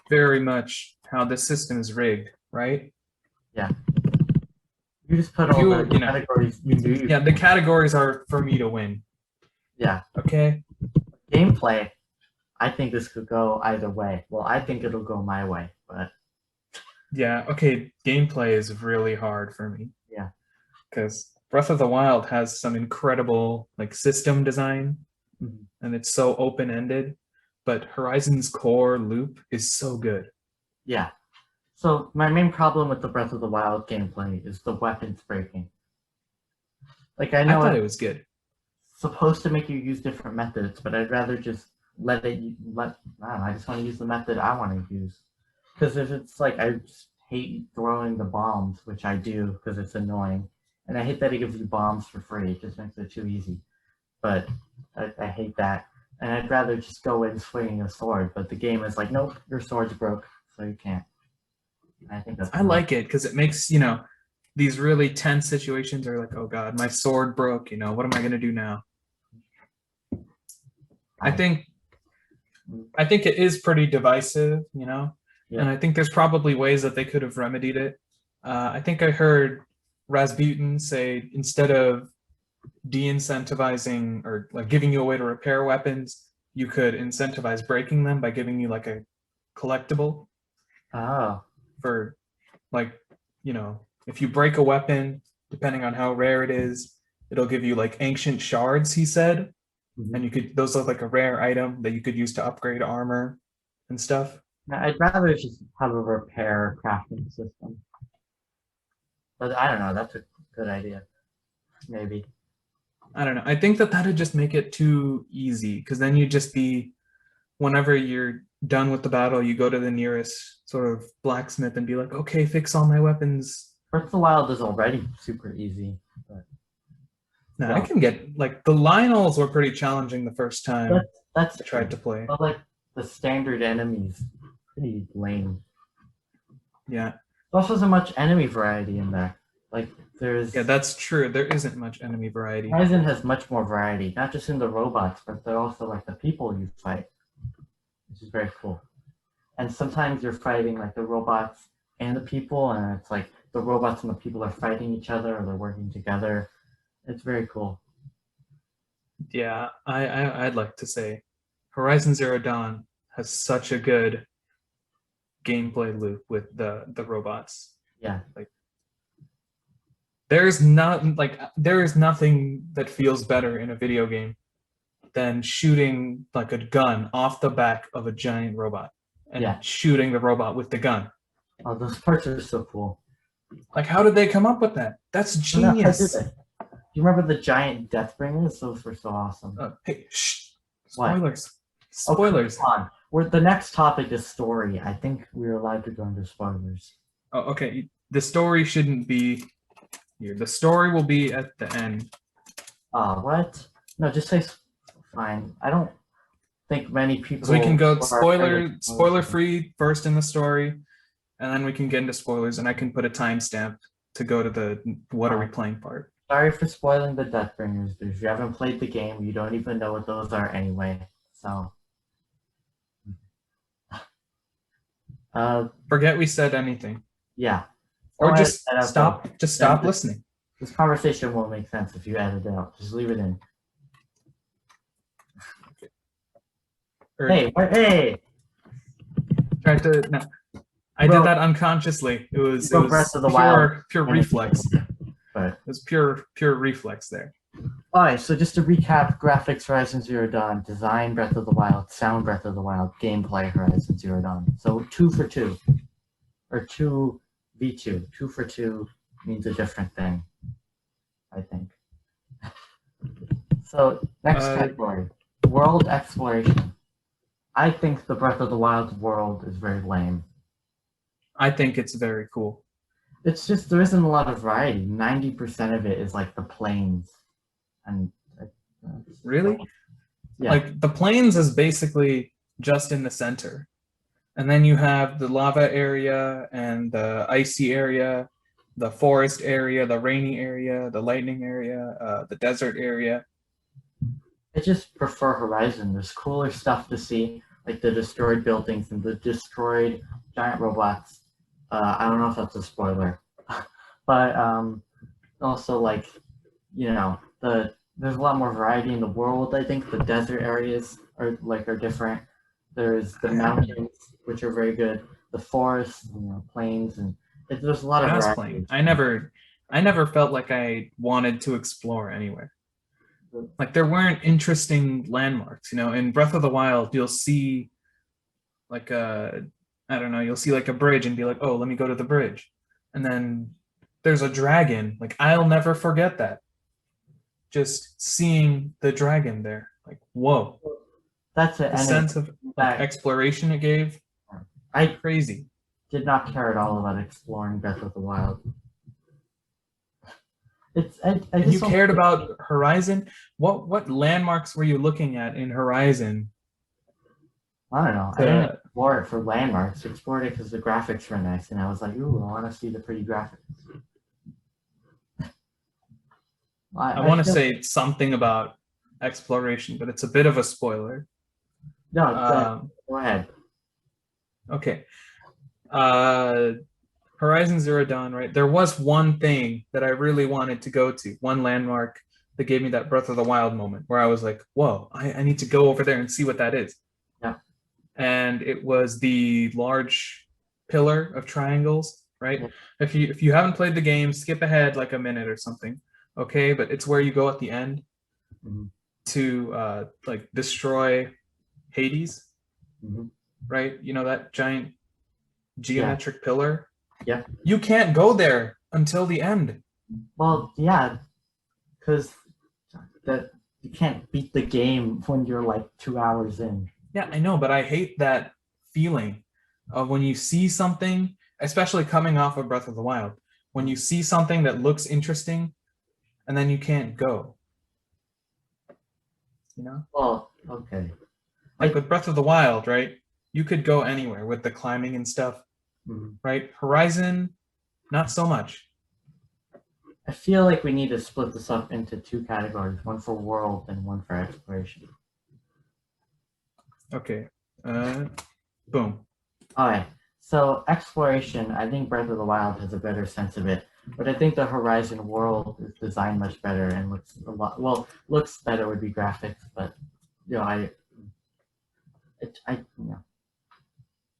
very much how the system is rigged, right? Yeah. You just put all the categories you do. Yeah, the categories are for me to win. Yeah. Okay. Gameplay, I think this could go either way. Well, I think it'll go my way, but yeah, okay, gameplay is really hard for me. Yeah. Because Breath of the Wild has some incredible like system design and it's so open-ended, but Horizon's core loop is so good. Yeah. So my main problem with the Breath of the Wild gameplay is the weapons breaking. Like I know I thought it was good. Supposed to make you use different methods, but I'd rather just I just want to use the method I want to use. Because if it's like, I just hate throwing the bombs, which I do because it's annoying. And I hate that it gives you bombs for free. It just makes it too easy. But I hate that. And I'd rather just go in swinging a sword. But the game is like, nope, your sword's broke, so you can't. And I think that's I like it because it makes, these really tense situations are like, oh God, my sword broke, what am I going to do now? I think it is pretty divisive, Yeah. And I think there's probably ways that they could have remedied it. I think I heard Rasputin say instead of de-incentivizing or like giving you a way to repair weapons, you could incentivize breaking them by giving you like a collectible. Oh. For like, if you break a weapon, depending on how rare it is, it'll give you like ancient shards, he said. And those look like a rare item that you could use to upgrade armor and stuff. I'd rather just have a repair crafting system. But I don't know, that's a good idea. Maybe. I don't know. I think that'd just make it too easy because then you'd just be, whenever you're done with the battle, you go to the nearest sort of blacksmith and be like, okay, fix all my weapons. Breath of the Wild is already super easy. But no, I can get, like, the Lionels were pretty challenging the first time I tried to play. But, like, the standard enemies, pretty lame. Yeah. There also isn't much enemy variety in there. Like, there's... Yeah, that's true. There isn't much enemy variety. Horizon has much more variety, not just in the robots, but they're also, like, the people you fight, which is very cool. And sometimes you're fighting, like, the robots and the people, and it's like the robots and the people are fighting each other, or they're working together. It's very cool. Yeah, I'd like to say Horizon Zero Dawn has such a good gameplay loop with the robots. Yeah. Like there is nothing that feels better in a video game than shooting like a gun off the back of a giant robot and shooting the robot with the gun. Oh, those parts are so cool. Like, how did they come up with that? That's genius. Do you remember the giant Deathbringers? Those were so awesome. Hey, shh. Spoilers. Spoilers. Oh, come on. the next topic is story. I think we're allowed to go into spoilers. Oh, okay. The story shouldn't be here. The story will be at the end. What? No, just say fine. I don't think many people. So we can go are spoiler free first in the story, and then we can get into spoilers, and I can put a timestamp to go to the what are we playing part. Sorry for spoiling the Deathbringers. If you haven't played the game, you don't even know what those are anyway. So, forget we said anything. Yeah. Or just stop. Just stop listening. This conversation won't make sense if you edit it out. Just leave it in. Hey! Tried to. No, I did that unconsciously. It was pure reflex. It was pure reflex there. Alright, so just to recap: graphics Horizon Zero Dawn, design Breath of the Wild, sound Breath of the Wild, gameplay Horizon Zero Dawn. So 2 for 2, or 2v2. 2 for 2 means a different thing, I think. So next category: world exploration. I think the Breath of the Wild world is very lame. I think it's very cool. It's just there isn't a lot of variety. 90% of it is like the plains, and really, yeah. Like the plains is basically just in the center, and then you have the lava area and the icy area, the forest area, the rainy area, the lightning area, the desert area. I just prefer Horizon. There's cooler stuff to see, like the destroyed buildings and the destroyed giant robots. I don't know if that's a spoiler, but also like, there's a lot more variety in the world. I think the desert areas are different. There's the mountains, which are very good. The forests, plains, and there's a lot of variety. I never felt like I wanted to explore anywhere. Like there weren't interesting landmarks, in Breath of the Wild, you'll see like you'll see like a bridge and be like, oh, let me go to the bridge. And then there's a dragon. Like I'll never forget that. Just seeing the dragon there, like, whoa. That's it. The sense of exploration it gave. Crazy. Did not care at all about exploring Breath of the Wild. You cared about Horizon? What landmarks were you looking at in Horizon? I don't know. I didn't explore it for landmarks. I explored it because the graphics were nice, and I was like, ooh, I want to see the pretty graphics. I want to say something about exploration, but it's a bit of a spoiler. No, go ahead. Okay. Horizon Zero Dawn, right? There was one thing that I really wanted to go to, one landmark that gave me that Breath of the Wild moment where I was like, whoa, I need to go over there and see what that is. Yeah. And it was the large pillar of triangles, right? Yeah. If you haven't played the game, skip ahead like a minute or something, okay? But it's where you go at the end to destroy Hades, right? That giant geometric pillar. Yeah. You can't go there until the end. Well, yeah, because you can't beat the game when you're like 2 hours in. Yeah, I know, but I hate that feeling of when you see something, especially coming off of Breath of the Wild, when you see something that looks interesting and then you can't go. Well, okay. Like with Breath of the Wild, right? You could go anywhere with the climbing and stuff. Right? Horizon, not so much. I feel like we need to split this up into 2 categories, one for world and one for exploration. Okay. Boom. Alright. So exploration, I think Breath of the Wild has a better sense of it, but I think the Horizon world is designed much better and looks a lot looks better would be graphics, but do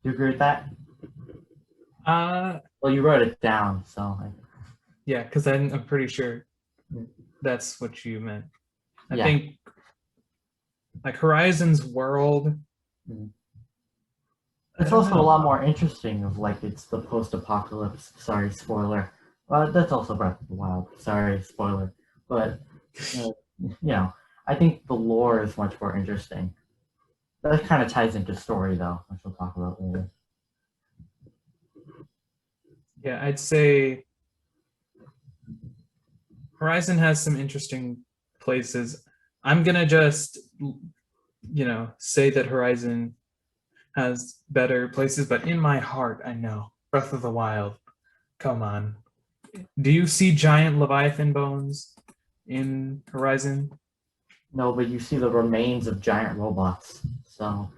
you agree with that? Well, you wrote it down, so. Yeah, because I'm pretty sure that's what you meant. I think, like Horizon's world. It's also a lot more interesting. It's the post-apocalypse. Sorry, spoiler. Well, that's also Breath of the Wild. Sorry, spoiler. But I think the lore is much more interesting. That kind of ties into story though, which we'll talk about later. Yeah, I'd say Horizon has some interesting places. I'm gonna just, say that Horizon has better places, but in my heart, I know Breath of the Wild. Come on. Do you see giant Leviathan bones in Horizon? No, but you see the remains of giant robots. So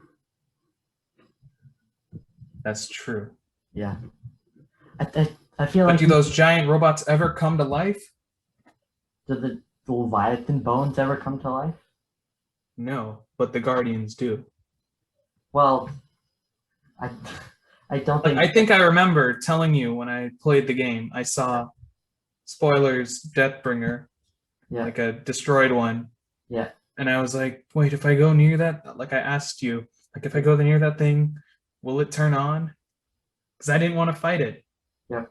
That's true. yeah, I feel But like do those giant robots ever come to life? do the Leviathan bones ever come to life? No, but the Guardians do. Well, I I don't Like, think. I think I remember telling you when I played the game, I saw spoilers, Deathbringer, Yeah, like a destroyed one. yeah, And I was like, wait, if I go near that, like I asked you, like if I go near that thing, will it turn on? Because I didn't want to fight it. yeah.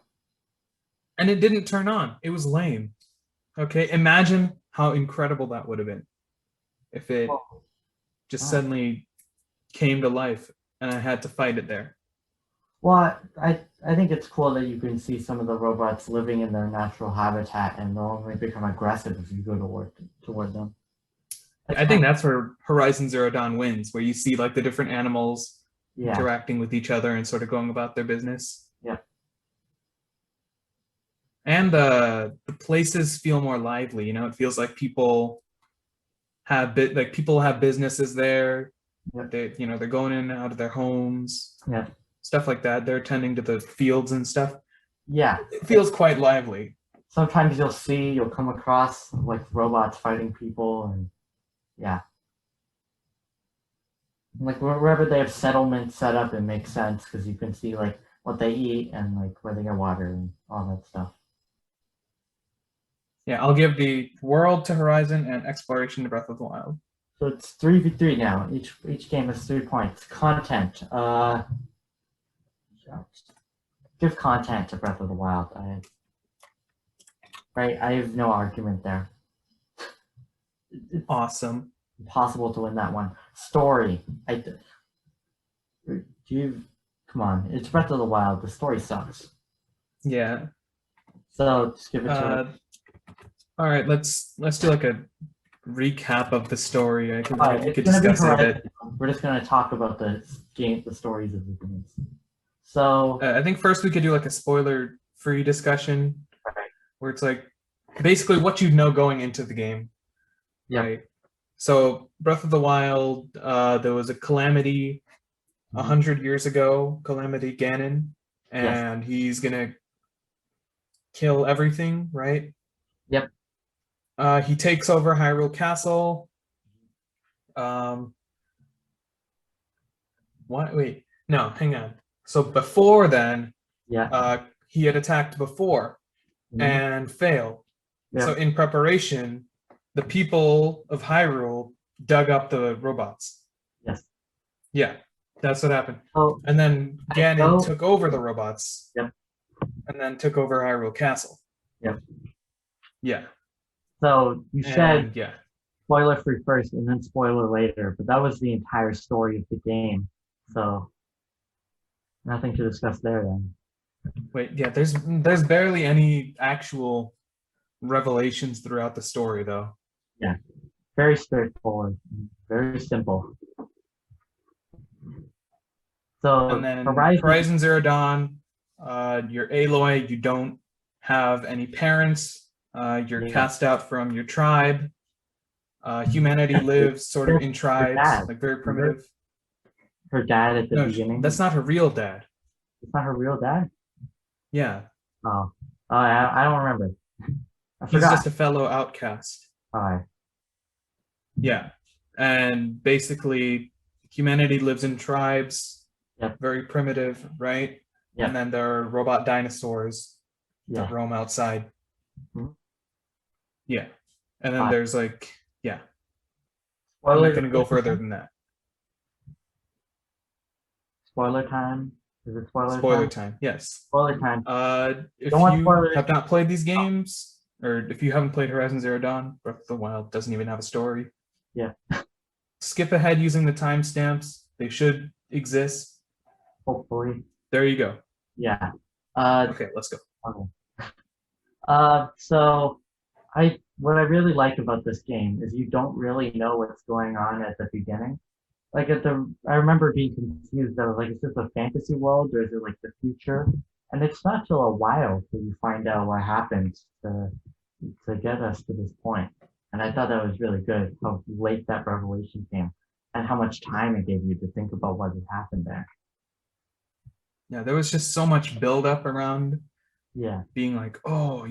And it didn't turn on. It was lame. Okay, imagine how incredible that would have been if it Well, just uh, suddenly came to life and I had to fight it there. well, I think it's cool that you can see some of the robots living in their natural habitat, and they'll only become aggressive if you go toward them. It's I think kind that's where Horizon Zero Dawn wins, where you see like the different animals yeah, interacting with each other and sort of going about their business. yeah, And the places feel more lively. It feels like people have businesses there. yeah, They're going in and out of their homes, yeah, stuff like that. They're tending to the fields and stuff. yeah. It feels quite lively. Sometimes you'll come across like robots fighting people, and yeah, like wherever they have settlements set up, it makes sense because you can see like what they eat and like where they get water and all that stuff. Yeah, I'll give the world to Horizon and exploration to Breath of the Wild. So it's 3v3 now. Each game has 3 points. Content. Give content to Breath of the Wild. I have no argument there. It's Awesome. impossible to win that one. Story. Come on. It's Breath of the Wild. The story sucks. Yeah. So just give it to it. All right, let's do like a recap of the story. I think Alright, we could it's gonna be discuss it a Horizon. bit. We're just gonna talk about the stories of the games. So I think first we could do like a spoiler-free discussion, right. where it's like basically what you know going into the game. Yeah. Right. So Breath of the Wild, there was a calamity 100 years ago, Calamity Ganon, and he's gonna kill everything, right? Yep. He takes over Hyrule Castle. What? Wait, no, hang on. So before then, Yeah. he had attacked before and failed. Yeah. So in preparation, the people of Hyrule dug up the robots. Yes. Yeah, that's what happened. Oh, And then Ganon took over the robots. Yep. And then took over Hyrule Castle. Yep. Yeah. So you said yeah. spoiler free first and then spoiler later, but that was the entire story of the game. So nothing to discuss there then. Wait, yeah, there's barely any actual revelations throughout the story though. Yeah. Very straightforward. Very simple. So And then Horizon Zero Dawn, you're Aloy, you don't have any parents, you're cast out from your tribe. Humanity lives sort of in tribes, like very primitive. Her dad at the beginning. That's not her real dad. It's not her real dad? Yeah. Oh. I don't remember. He's just a fellow outcast. Alright. Yeah. And basically humanity lives in tribes. Yep. Very primitive, right? Yep. And then there are robot dinosaurs that roam outside. Mm-hmm. Yeah. And then there's like, yeah. Spoiler, I'm not going to go further than that. Spoiler time? Is it spoiler time? Yes. Spoiler time. If you have not played these games, or if you haven't played Horizon Zero Dawn, Breath of the Wild doesn't even have a story. Yeah. skip ahead using the timestamps. They should exist. Hopefully. There you go. Yeah. Okay, let's go. Okay. So what I really like about this game is you don't really know what's going on at the beginning. Like I remember being confused. I was like, is this a fantasy world or is it like the future? And it's not till a while till you find out what happened to get us to this point. And I thought that was really good how late that revelation came and how much time it gave you to think about what had happened there. Yeah, there was just so much build up around Yeah, being like, oh,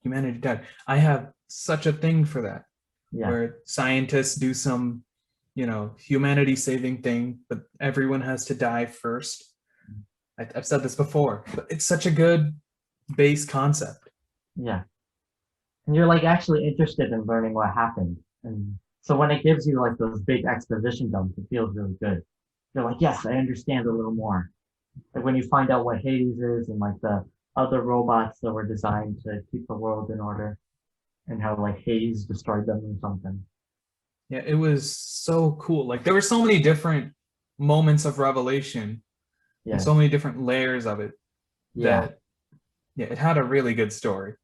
humanity died. I have such a thing for that, yeah, where scientists do some, humanity saving thing, but everyone has to die first. I've said this before, but it's such a good base concept. yeah. And you're like actually interested in learning what happened. And so when it gives you like those big exposition dumps, it feels really good. You're like, yes, I understand a little more. Like when you find out what Hades is and like the other robots that were designed to keep the world in order and how like Hades destroyed them or something. Yeah, it was so cool. Like there were so many different moments of revelation Yeah, and so many different layers of it yeah. that, yeah, it had a really good story.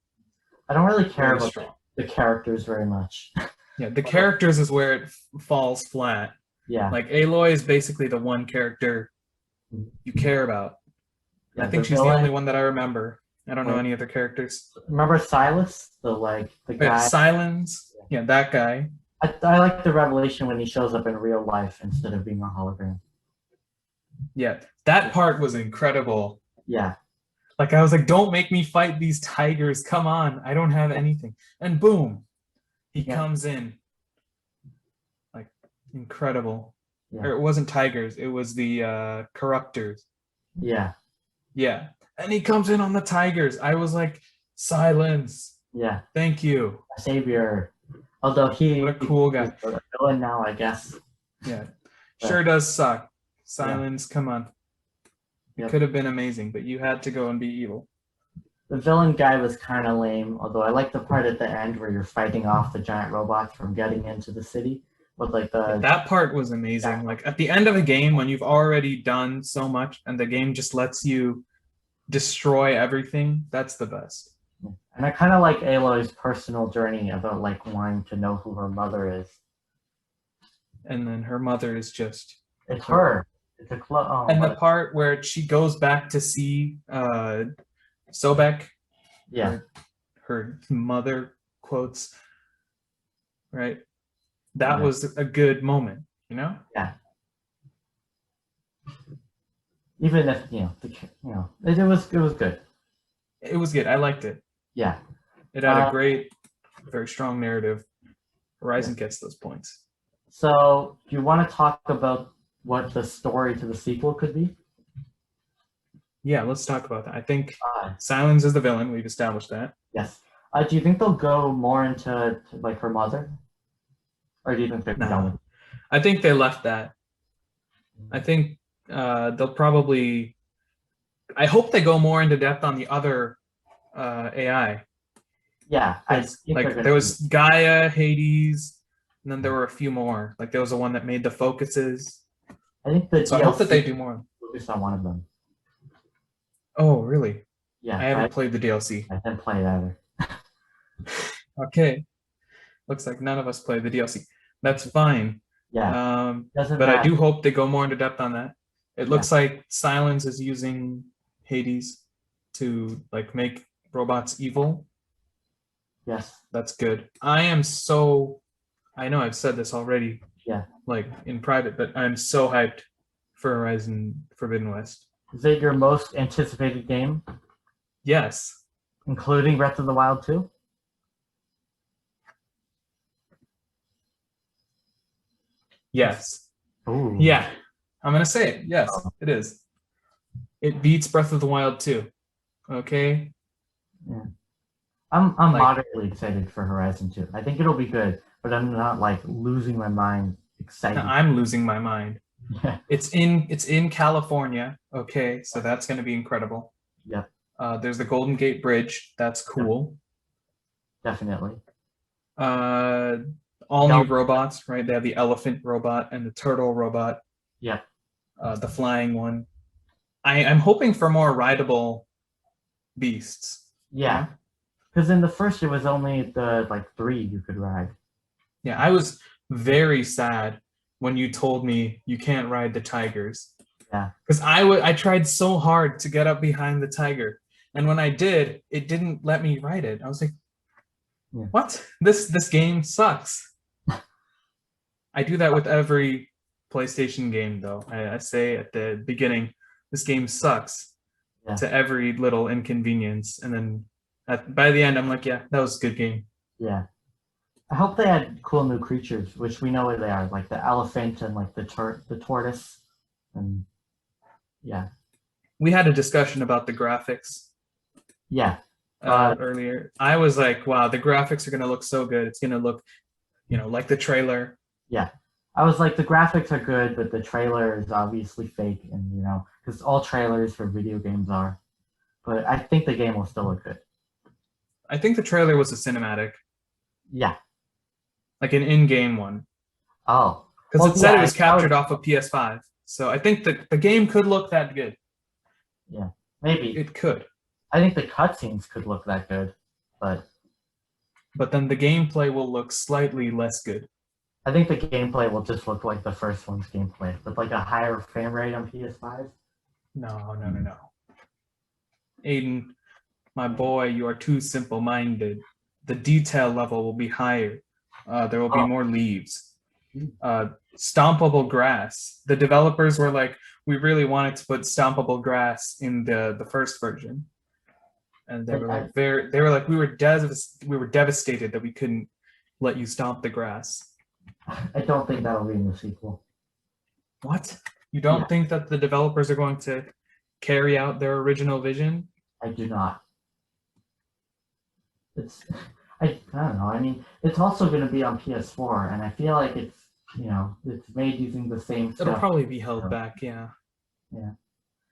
I don't really care Very about strong. the characters very much. Yeah, the characters is where it falls flat. Yeah, Like Aloy is basically the one character you care about. yeah. I think The she's the villain. only one that I remember. I don't know Like, any other characters. remember Silas, the Yeah, guy. Silence. Yeah, that guy. I like the revelation when he shows up in real life instead of being a hologram. Yeah, that part was incredible. Yeah, Like I was like, don't make me fight these tigers. Come on, I don't have anything. And boom, he Yeah. comes in. Like incredible. Yeah. Or it wasn't tigers, it was the corruptors. yeah, Yeah. And he comes in on the tigers. I was like, silence. yeah. Thank you. Savior. Although What a cool guy. he's a villain now, I guess. Yeah. Sure does suck. Silence, come on. It Yep. could have been amazing, but you had to go and be evil. The villain guy was kind of lame, although I like the part at the end where you're fighting off the giant robots from getting into the city with like the That part was amazing. Like at the end of a game when you've already done so much and the game just lets you destroy everything, that's the best. and I kind of like Aloy's personal journey about like wanting to know who her mother is. And then her mother is just It's her. It's a clone. and the part where she goes back to see Sobek, yeah, her mother quotes, right? That Yeah. was a good moment, yeah. Even if it was good. It was good. I liked it. Yeah, It had a great, very strong narrative. Horizon gets those points. So, do you want to talk about what the story to the sequel could be? Yeah, let's talk about that. I think Uh, Silence is the villain. We've established that. yes. Do you think they'll go more into like her mother, or do you think they're done with No, I think they left that. I think they'll probably. I hope they go more into depth on the other AI. Yeah, I think they're Like gonna there was Gaia, Hades, and then there were a few more. Like there was the one that made the focuses. I think the So I hope that they do more. focus on one of them. Oh, really? Yeah, I haven't played the DLC. I didn't play it either. Okay. Looks like none of us played the DLC. That's fine. Yeah, doesn't But I matter. do hope they go more into depth on that. It looks like Silence is using Hades to like make robots evil. Yes. That's good. I know I've said this already. Yeah. Like in private, but I'm so hyped for Horizon Forbidden West. Is it your most anticipated game, Yes. including Breath of the Wild 2? Yes. Ooh. Yeah. I'm gonna say it. Yes, it is. It beats Breath of the Wild 2. Okay. Yeah. I'm moderately excited for Horizon 2. I think it'll be good, but I'm not like losing my mind excited. I'm losing my mind. Yeah. It's in California. Okay, so that's gonna be incredible. Yeah. There's the Golden Gate Bridge. That's cool. Definitely. All new robots, right? They have the elephant robot and the turtle robot. Yeah. The flying one. I'm hoping for more rideable beasts. Yeah. Because in the first, it was only the like 3 you could ride. Yeah, I was very sad when you told me you can't ride the tigers. Yeah. Because I tried so hard to get up behind the tiger, and when I did, it didn't let me ride it. I was like, "What? This game sucks." I do that with every PlayStation game, though. I say at the beginning, this game sucks to every little inconvenience, and then by the end, I'm like, yeah, that was a good game. Yeah. I hope they had cool new creatures, which we know what they are, like the elephant and like the tortoise, and yeah. We had a discussion about the graphics. Yeah. Earlier, I was like, wow, the graphics are gonna look so good. It's gonna look, like the trailer. Yeah. I was like, the graphics are good, but the trailer is obviously fake, and because all trailers for video games are. But I think the game will still look good. I think the trailer was a cinematic. Yeah. Like an in-game one. Oh. Because it said it was captured off of PS5. So I think the game could look that good. Yeah. Maybe. It could. I think the cutscenes could look that good, but then the gameplay will look slightly less good. I think the gameplay will just look like the first one's gameplay, with like a higher frame rate on PS5. No. Aidan, my boy, you are too simple-minded. The detail level will be higher. There will be more leaves. Stompable grass. The developers were like, we really wanted to put stompable grass in the first version, and they were like, we were devastated that we couldn't let you stomp the grass. I don't think that'll be in the sequel. What? You don't think that the developers are going to carry out their original vision? I do not. I don't know. I mean, it's also going to be on PS4, and I feel like it's made using the same stuff. It'll probably be held back, yeah. Yeah.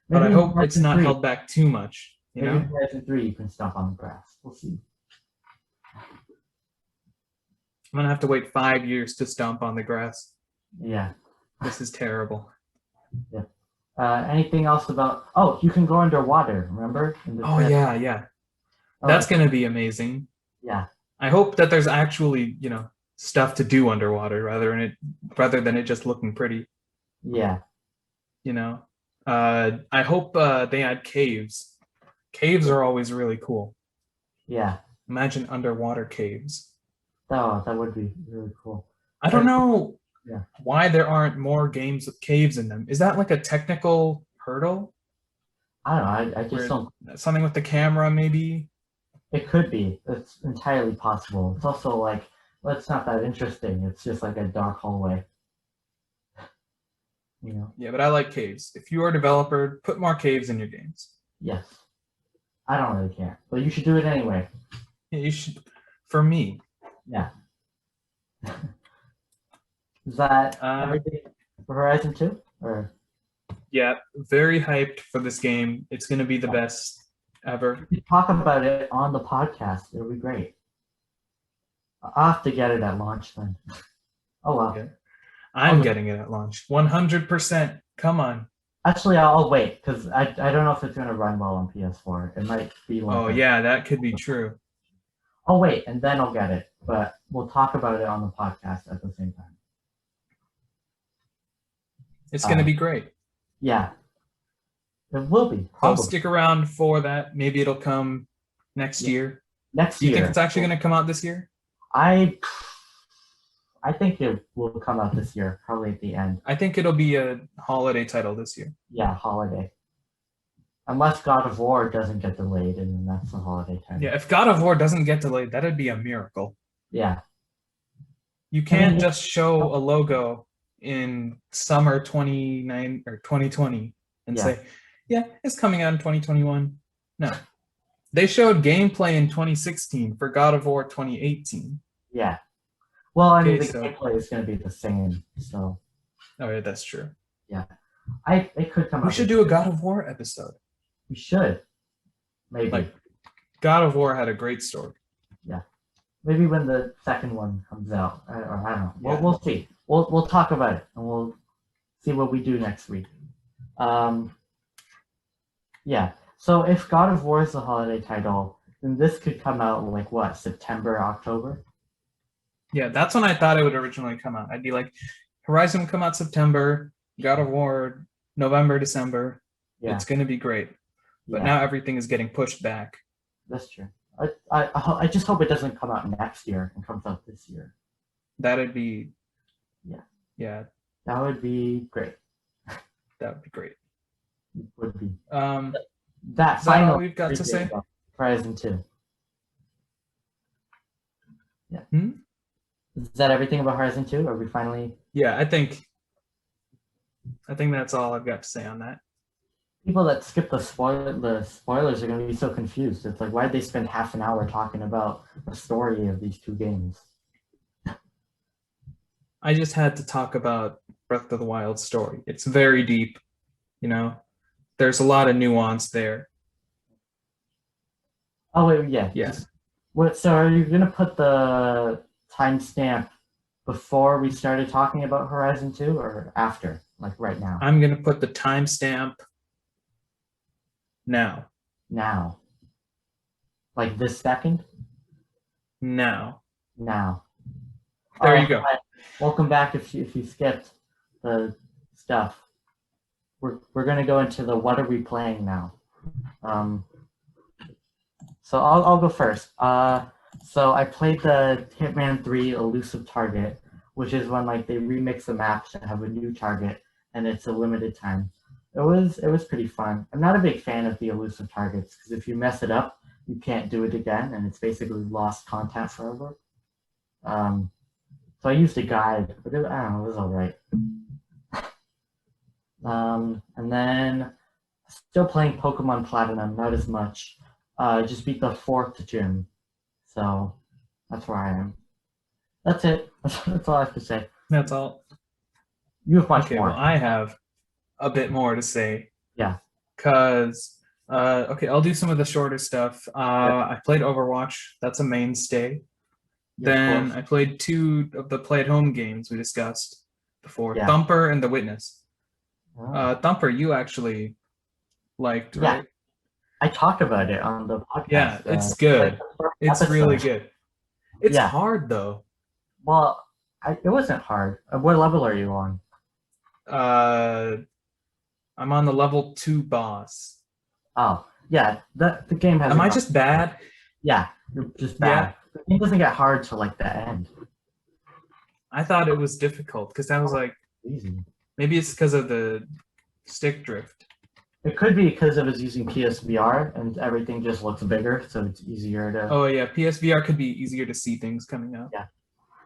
But I hope it's not held back too much. Maybe in Horizon 3 you can stomp on the grass. We'll see. I'm gonna have to wait 5 years to stomp on the grass. Yeah. This is terrible. Yeah. Anything else about? Oh, you can go underwater. Remember? Oh yeah. That's gonna be amazing. Yeah. I hope that there's actually stuff to do underwater rather than it just looking pretty. Yeah. I hope they add caves. Caves are always really cool. Yeah. Imagine underwater caves. Oh, that would be really cool. I don't know why there aren't more games with caves in them. Is that like a technical hurdle? I don't know. I just don't. Something with the camera, maybe? It could be. It's entirely possible. It's also like, well, it's not that interesting. It's just like a dark hallway. Yeah, but I like caves. If you are a developer, put more caves in your games. Yes. I don't really care. But you should do it anyway. Yeah, you should. For me. Yeah. Is that everything for Horizon 2? Or? Yeah, very hyped for this game. It's going to be the best ever. We talk about it on the podcast. It'll be great. I'll have to get it at launch then. Oh well. Okay. I'm getting it at launch. 100%. Come on. Actually, I'll wait because I don't know if it's going to run well on PS4. It might be. Oh yeah, that could be true. I'll wait and then I'll get it, but we'll talk about it on the podcast at the same time. It's going to be great. Yeah. It will be. So stick around for that. Maybe it'll come next year. Next year. Do you think it's actually going to come out this year? I think it will come out this year, probably at the end. I think it'll be a holiday title this year. Yeah, holiday. Unless God of War doesn't get delayed, and then that's the holiday title. Yeah, if God of War doesn't get delayed, that'd be a miracle. Yeah. You can't just show a logo in summer 2020 and say, yeah, it's coming out in 2021. No. They showed gameplay in 2016 for God of War 2018. Yeah. Well, I mean, the gameplay is going to be the same, so. Oh, yeah, that's true. Yeah. It could come out. We should do a God of War episode. We should. Maybe. Like, God of War had a great story. Yeah. maybe when the second one comes out, or I don't know. Yeah. We'll see. We'll talk about it, and we'll see what we do next week. Yeah. So if God of War is the holiday title, then this could come out like what, September, October? Yeah, that's when I thought it would originally come out. I'd be like, Horizon will come out September, God of War November, December. Yeah. It's gonna be great. But Yeah. now everything is getting pushed back. That's true. I just hope it doesn't come out next year and comes out this year. That'd be Yeah. That would be great. That would be great. It would be. That That final all we've got to say? Horizon 2. Yeah. Hmm? Is that everything about Horizon 2? Are we finally? Yeah, I think that's all I've got to say on that. People that skip the spoilers are going to be so confused. It's like, why'd they spend half an hour talking about the story of these two games? I just had to talk about Breath of the Wild story. It's very deep, you know. There's a lot of nuance there. Oh wait, yeah. Yeah. What? So are you gonna put the timestamp before we started talking about Horizon 2 or after? Like right now? I'm gonna put the timestamp now. Now. Like this second? Now. Now. There you go. Hi. Welcome back. If you skipped the stuff, we're gonna go into the what are we playing now. So I'll go first. So I played the Hitman 3 Elusive Target, which is when like they remix the maps and have a new target, and it's a limited time. It was pretty fun. I'm not a big fan of the elusive targets because if you mess it up, you can't do it again, and it's basically lost content forever. So I used a guide, but I don't know, it was all right. And then still playing Pokemon Platinum, not as much. Just beat the 4th gym, so that's where I am. That's it. That's all I have to say. That's all. You have much more. Well, I have a bit more to say. Yeah. Cause okay, I'll do some of the shorter stuff. I played Overwatch. That's a mainstay. Yeah, Then I played 2 of the play at home games we discussed before, Yeah. Thumper and The Witness. Oh. Thumper, you actually liked, Yeah. right? I talked about it on the podcast. Yeah, it's good. It's really good. It's hard though. Well, it wasn't hard. What level are you on? I'm on the level 2 boss. Oh, yeah. The game has. Am I just bad? Yeah, you're just bad. The game doesn't get hard till like the end. I thought it was difficult because I was like, easy. Maybe it's because of the stick drift. It could be because it was using PSVR and everything just looks bigger, so it's easier to. Oh yeah, PSVR could be easier to see things coming out. Yeah,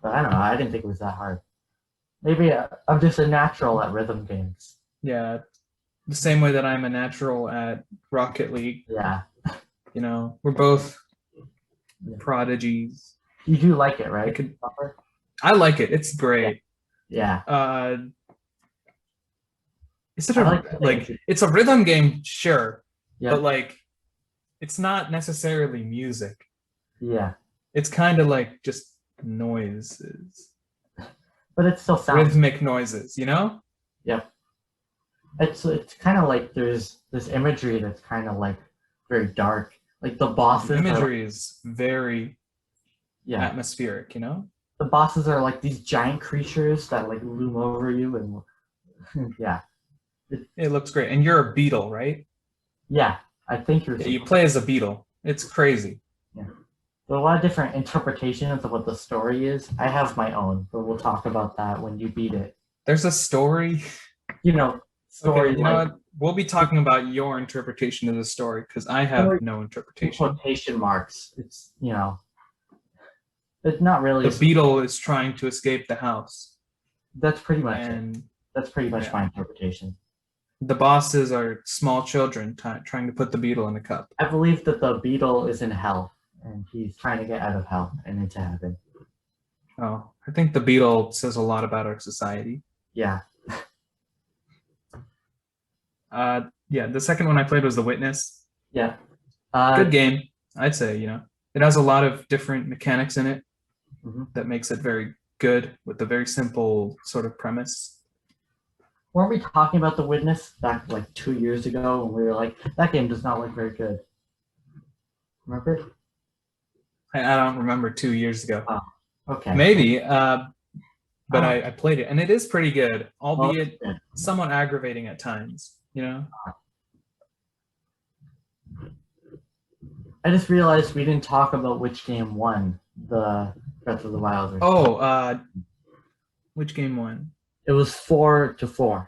but I don't know. I didn't think it was that hard. Maybe I'm just a natural at rhythm games. Yeah, the same way that I'm a natural at Rocket League. Yeah. You know, we're both prodigies. You do like it, right? I like it. It's great. Yeah. It's such it's a rhythm game, sure, but like it's not necessarily music. Yeah. It's kind of like just noises. But it still sounds rhythmic noises, you know? Yep. It's kind of like there's this imagery that's kind of like very dark. Like the bosses. The imagery is very atmospheric, you know? The bosses are like these giant creatures that like loom over you and yeah. It looks great. And you're a beetle, right? Yeah, I think you're. You play as a beetle. It's crazy. Yeah. There are a lot of different interpretations of what the story is. I have my own, but we'll talk about that when you beat it. There's a story. You know, story. Okay, you know what? We'll be talking about your interpretation of the story because I have no interpretation. Quotation marks. It's, you know, it's not really. The beetle is trying to escape the house. That's pretty much it. That's pretty much my interpretation. The bosses are small children trying to put the beetle in a cup. I believe that the beetle is in hell, and he's trying to get out of hell and into heaven. Oh, I think the beetle says a lot about our society. Yeah. The second one I played was The Witness. Yeah. Good game, I'd say, you know. It has a lot of different mechanics in it. that makes it very good with a very simple sort of premise. Weren't we talking about The Witness back like 2 years ago when we were like, that game does not look very good? Remember? I don't remember 2 years ago. Oh, okay. Maybe, but I played it, and it is pretty good, albeit somewhat aggravating at times, you know? I just realized we didn't talk about which game won the Breath of the Wild. Which game won? It was 4-4.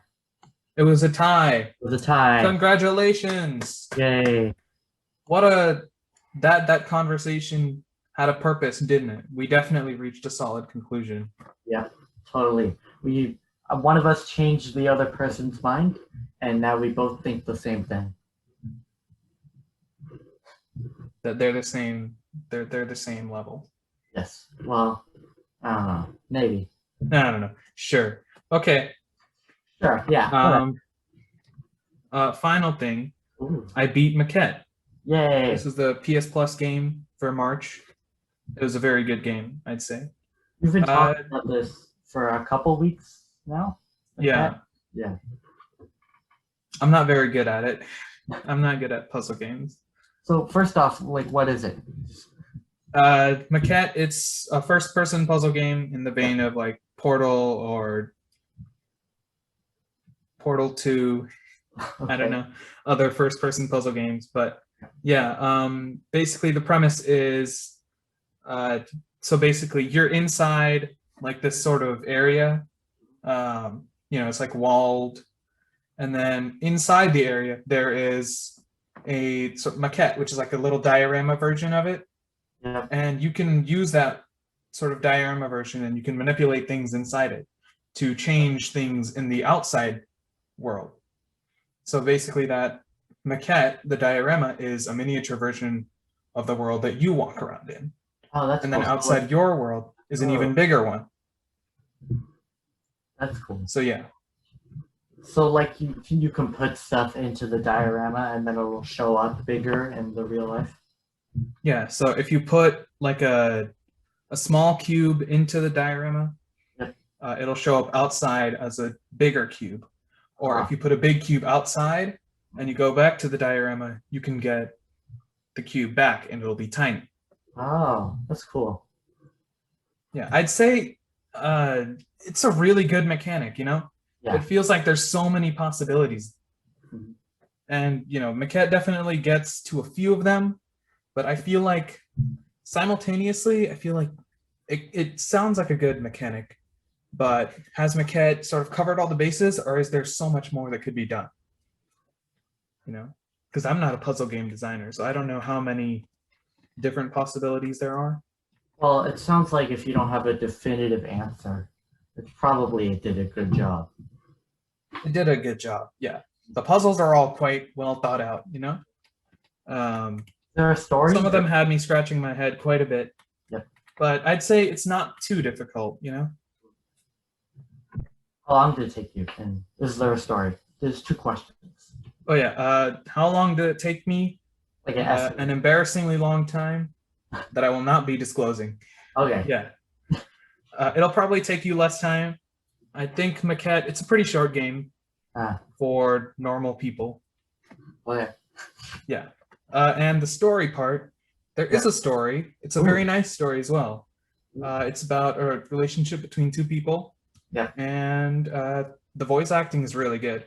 It was a tie. It was a tie. Congratulations! Yay! That conversation had a purpose, didn't it? We definitely reached a solid conclusion. Yeah, totally. We one of us changed the other person's mind, and now we both think the same thing. That they're the same. They're the same level. Yes. Well, I don't know. Maybe. I don't know. Sure. Okay. Sure. Yeah. Final thing. Ooh. I beat Maquette. Yay! This is the PS Plus game for March. It was a very good game, I'd say. You've been talking about this for a couple weeks now? Yeah. Yeah. I'm not very good at it. I'm not good at puzzle games. So first off, like, what is it? Maquette, it's a first-person puzzle game in the vein of like Portal or Portal 2. Okay. I don't know, other first-person puzzle games, but yeah, basically the premise is, so basically you're inside like this sort of area, it's like walled, and then inside the area there is a sort of maquette, which is like a little diorama version of it. Yeah. And you can use that sort of diorama version and you can manipulate things inside it to change things in the outside world. So basically that maquette, the diorama, is a miniature version of the world that you walk around in. Oh, that's and cool. Then outside your world is an even bigger one. That's cool. So yeah. So like you can put stuff into the diorama and then it will show up bigger in the real life? Yeah, so if you put like a small cube into the diorama, yep. It'll show up outside as a bigger cube. Or if you put a big cube outside and you go back to the diorama, you can get the cube back and it'll be tiny. Oh, that's cool. Yeah, I'd say it's a really good mechanic, you know? Yeah. It feels like there's so many possibilities. Mm-hmm. And, Maquette definitely gets to a few of them, but I feel like simultaneously, it sounds like a good mechanic, but has Maquette sort of covered all the bases, or is there so much more that could be done? Because I'm not a puzzle game designer, so I don't know how many different possibilities there are. Well, it sounds like if you don't have a definitive answer, it's probably it did a good job. It did a good job, yeah. The puzzles are all quite well thought out, Is there a story? Some of them had me scratching my head quite a bit. Yep. But I'd say it's not too difficult, Well, I'm going to take you. And is there a story? There's 2 questions. Oh, yeah. How long did it take me? Like an embarrassingly long time that I will not be disclosing. Okay. Yeah. It'll probably take you less time. I think Maquette, it's a pretty short game for normal people. Okay. Yeah. And the story part, there is a story. It's a very nice story as well. It's about a relationship between 2 people. Yeah. And the voice acting is really good.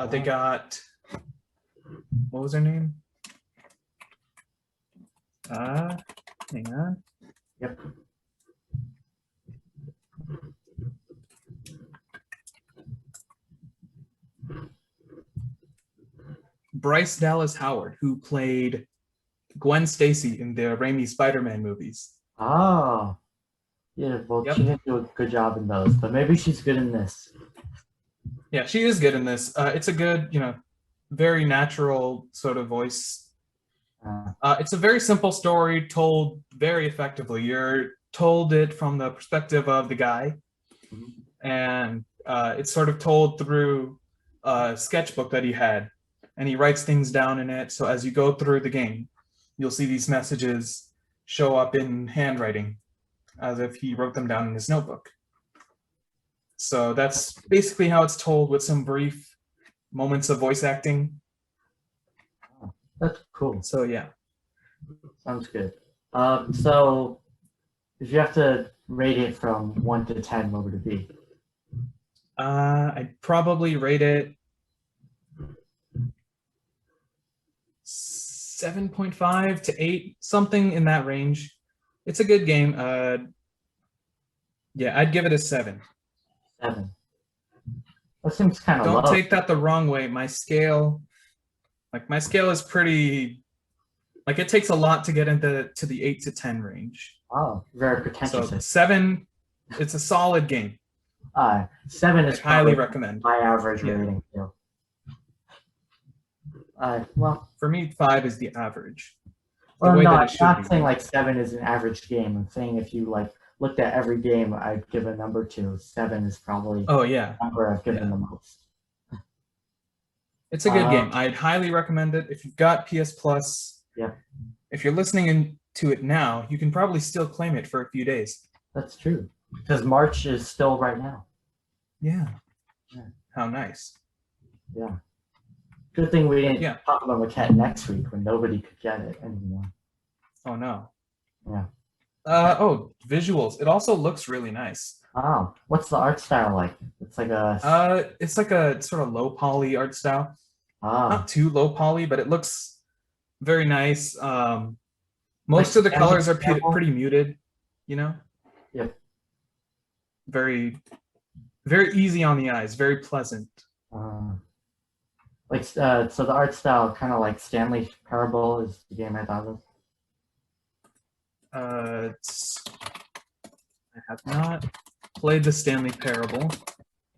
They got, what was her name? Hang on. Yep. Bryce Dallas Howard, who played Gwen Stacy in the Raimi Spider-Man movies. Oh. Yeah, well, She didn't do a good job in those, but maybe she's good in this. Yeah, she is good in this. It's a good, very natural sort of voice. It's a very simple story told very effectively. You're told it from the perspective of the guy, and it's sort of told through a sketchbook that he had, and he writes things down in it. So as you go through the game, you'll see these messages show up in handwriting. as if he wrote them down in his notebook. So that's basically how it's told, with some brief moments of voice acting. That's cool. So yeah. Sounds good. So if you have to rate it from 1 to 10, what would it be? I'd probably rate it 7.5 to 8, something in that range. It's a good game. Yeah, I'd give it a 7. 7. That seems kind of low. Don't take that the wrong way. My scale is pretty, like, it takes a lot to get into the 8 to 10 range. Oh, very pretentious. So 7, it's a solid game. 7 is highly recommend. My average rating too. Well, for me, 5 is the average. Well, no, I'm not saying like 7 is an average game. I'm saying if you like looked at every game I'd give a number to, 7 is probably the number I've given the most. It's a good game. I'd highly recommend it. If you've got PS Plus, if you're listening to it now, you can probably still claim it for a few days. That's true. Because March is still right now. Yeah. How nice. Yeah. Good thing we didn't talk about Maquette next week when nobody could get it anymore. Oh no. Yeah. Visuals. It also looks really nice. Oh, what's the art style like? It's like a it's like a sort of low poly art style. Not too low poly, but it looks very nice. Most of the colors are pretty muted, you know? Yep. Very, very easy on the eyes, very pleasant. So the art style kind of like Stanley Parable is the game I thought of. I have not played the Stanley Parable.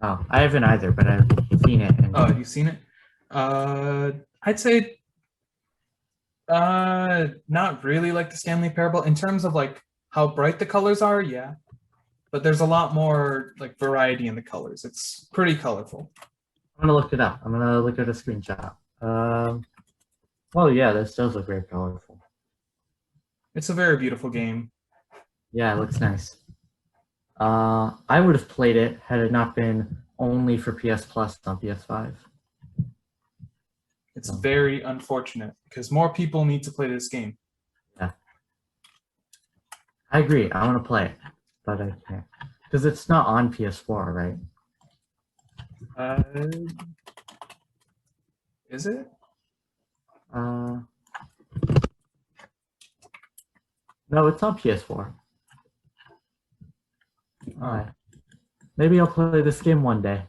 Oh, I haven't either, but I've seen it. Oh, you've seen it? I'd say not really like the Stanley Parable in terms of like how bright the colors are, yeah. But there's a lot more like variety in the colors. It's pretty colorful. I'm gonna look it up. I'm gonna look at a screenshot. Well, yeah, this does look very colorful. It's a very beautiful game. Yeah, it looks nice. I would have played it had it not been only for PS Plus on PS5. It's very unfortunate because more people need to play this game. Yeah. I agree. I want to play it, but I can't. Because it's not on PS4, right? Is it? No, it's on PS4. Alright. Maybe I'll play this game one day.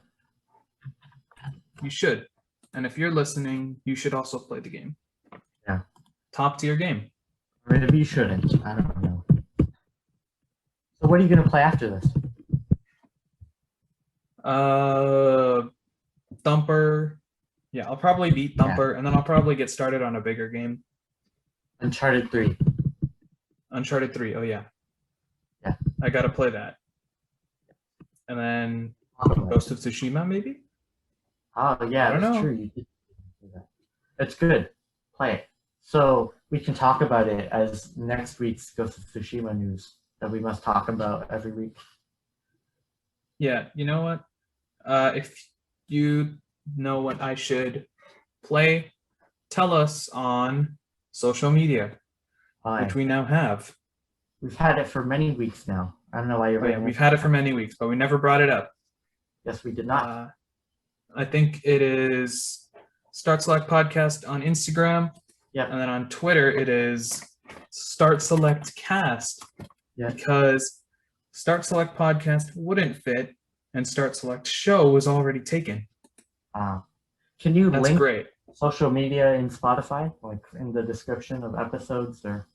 You should. And if you're listening, you should also play the game. Yeah. Top tier game. Or maybe you shouldn't. I don't know. So what are you going to play after this? Thumper. Yeah, I'll probably beat Thumper, and then I'll probably get started on a bigger game. Uncharted 3. Uncharted 3, oh yeah. Yeah. I gotta play that. And then Ghost of Tsushima, maybe? Oh, yeah, that's true. You did do that. It's good. Play it. So we can talk about it as next week's Ghost of Tsushima news that we must talk about every week. Yeah, you know what? If you know what I should play, tell us on social media, which we now have. We've had it for many weeks now. I don't know why you're we've had it for many weeks, but we never brought it up. Yes, we did not. I think it is Start Select Podcast on Instagram. Yeah. And then on Twitter, it is Start Select Cast. Yeah. Because Start Select Podcast wouldn't fit, and Start Select Show was already taken. Can you That's link great. social media in Spotify, like in the description of episodes, or?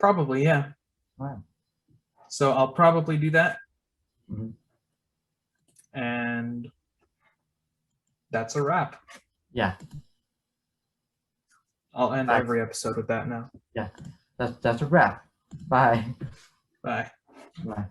Probably, yeah. Wow. So I'll probably do that. Mm-hmm. And that's a wrap. Yeah. I'll end every episode with that now. Yeah. That's a wrap. Bye. Bye. Bye.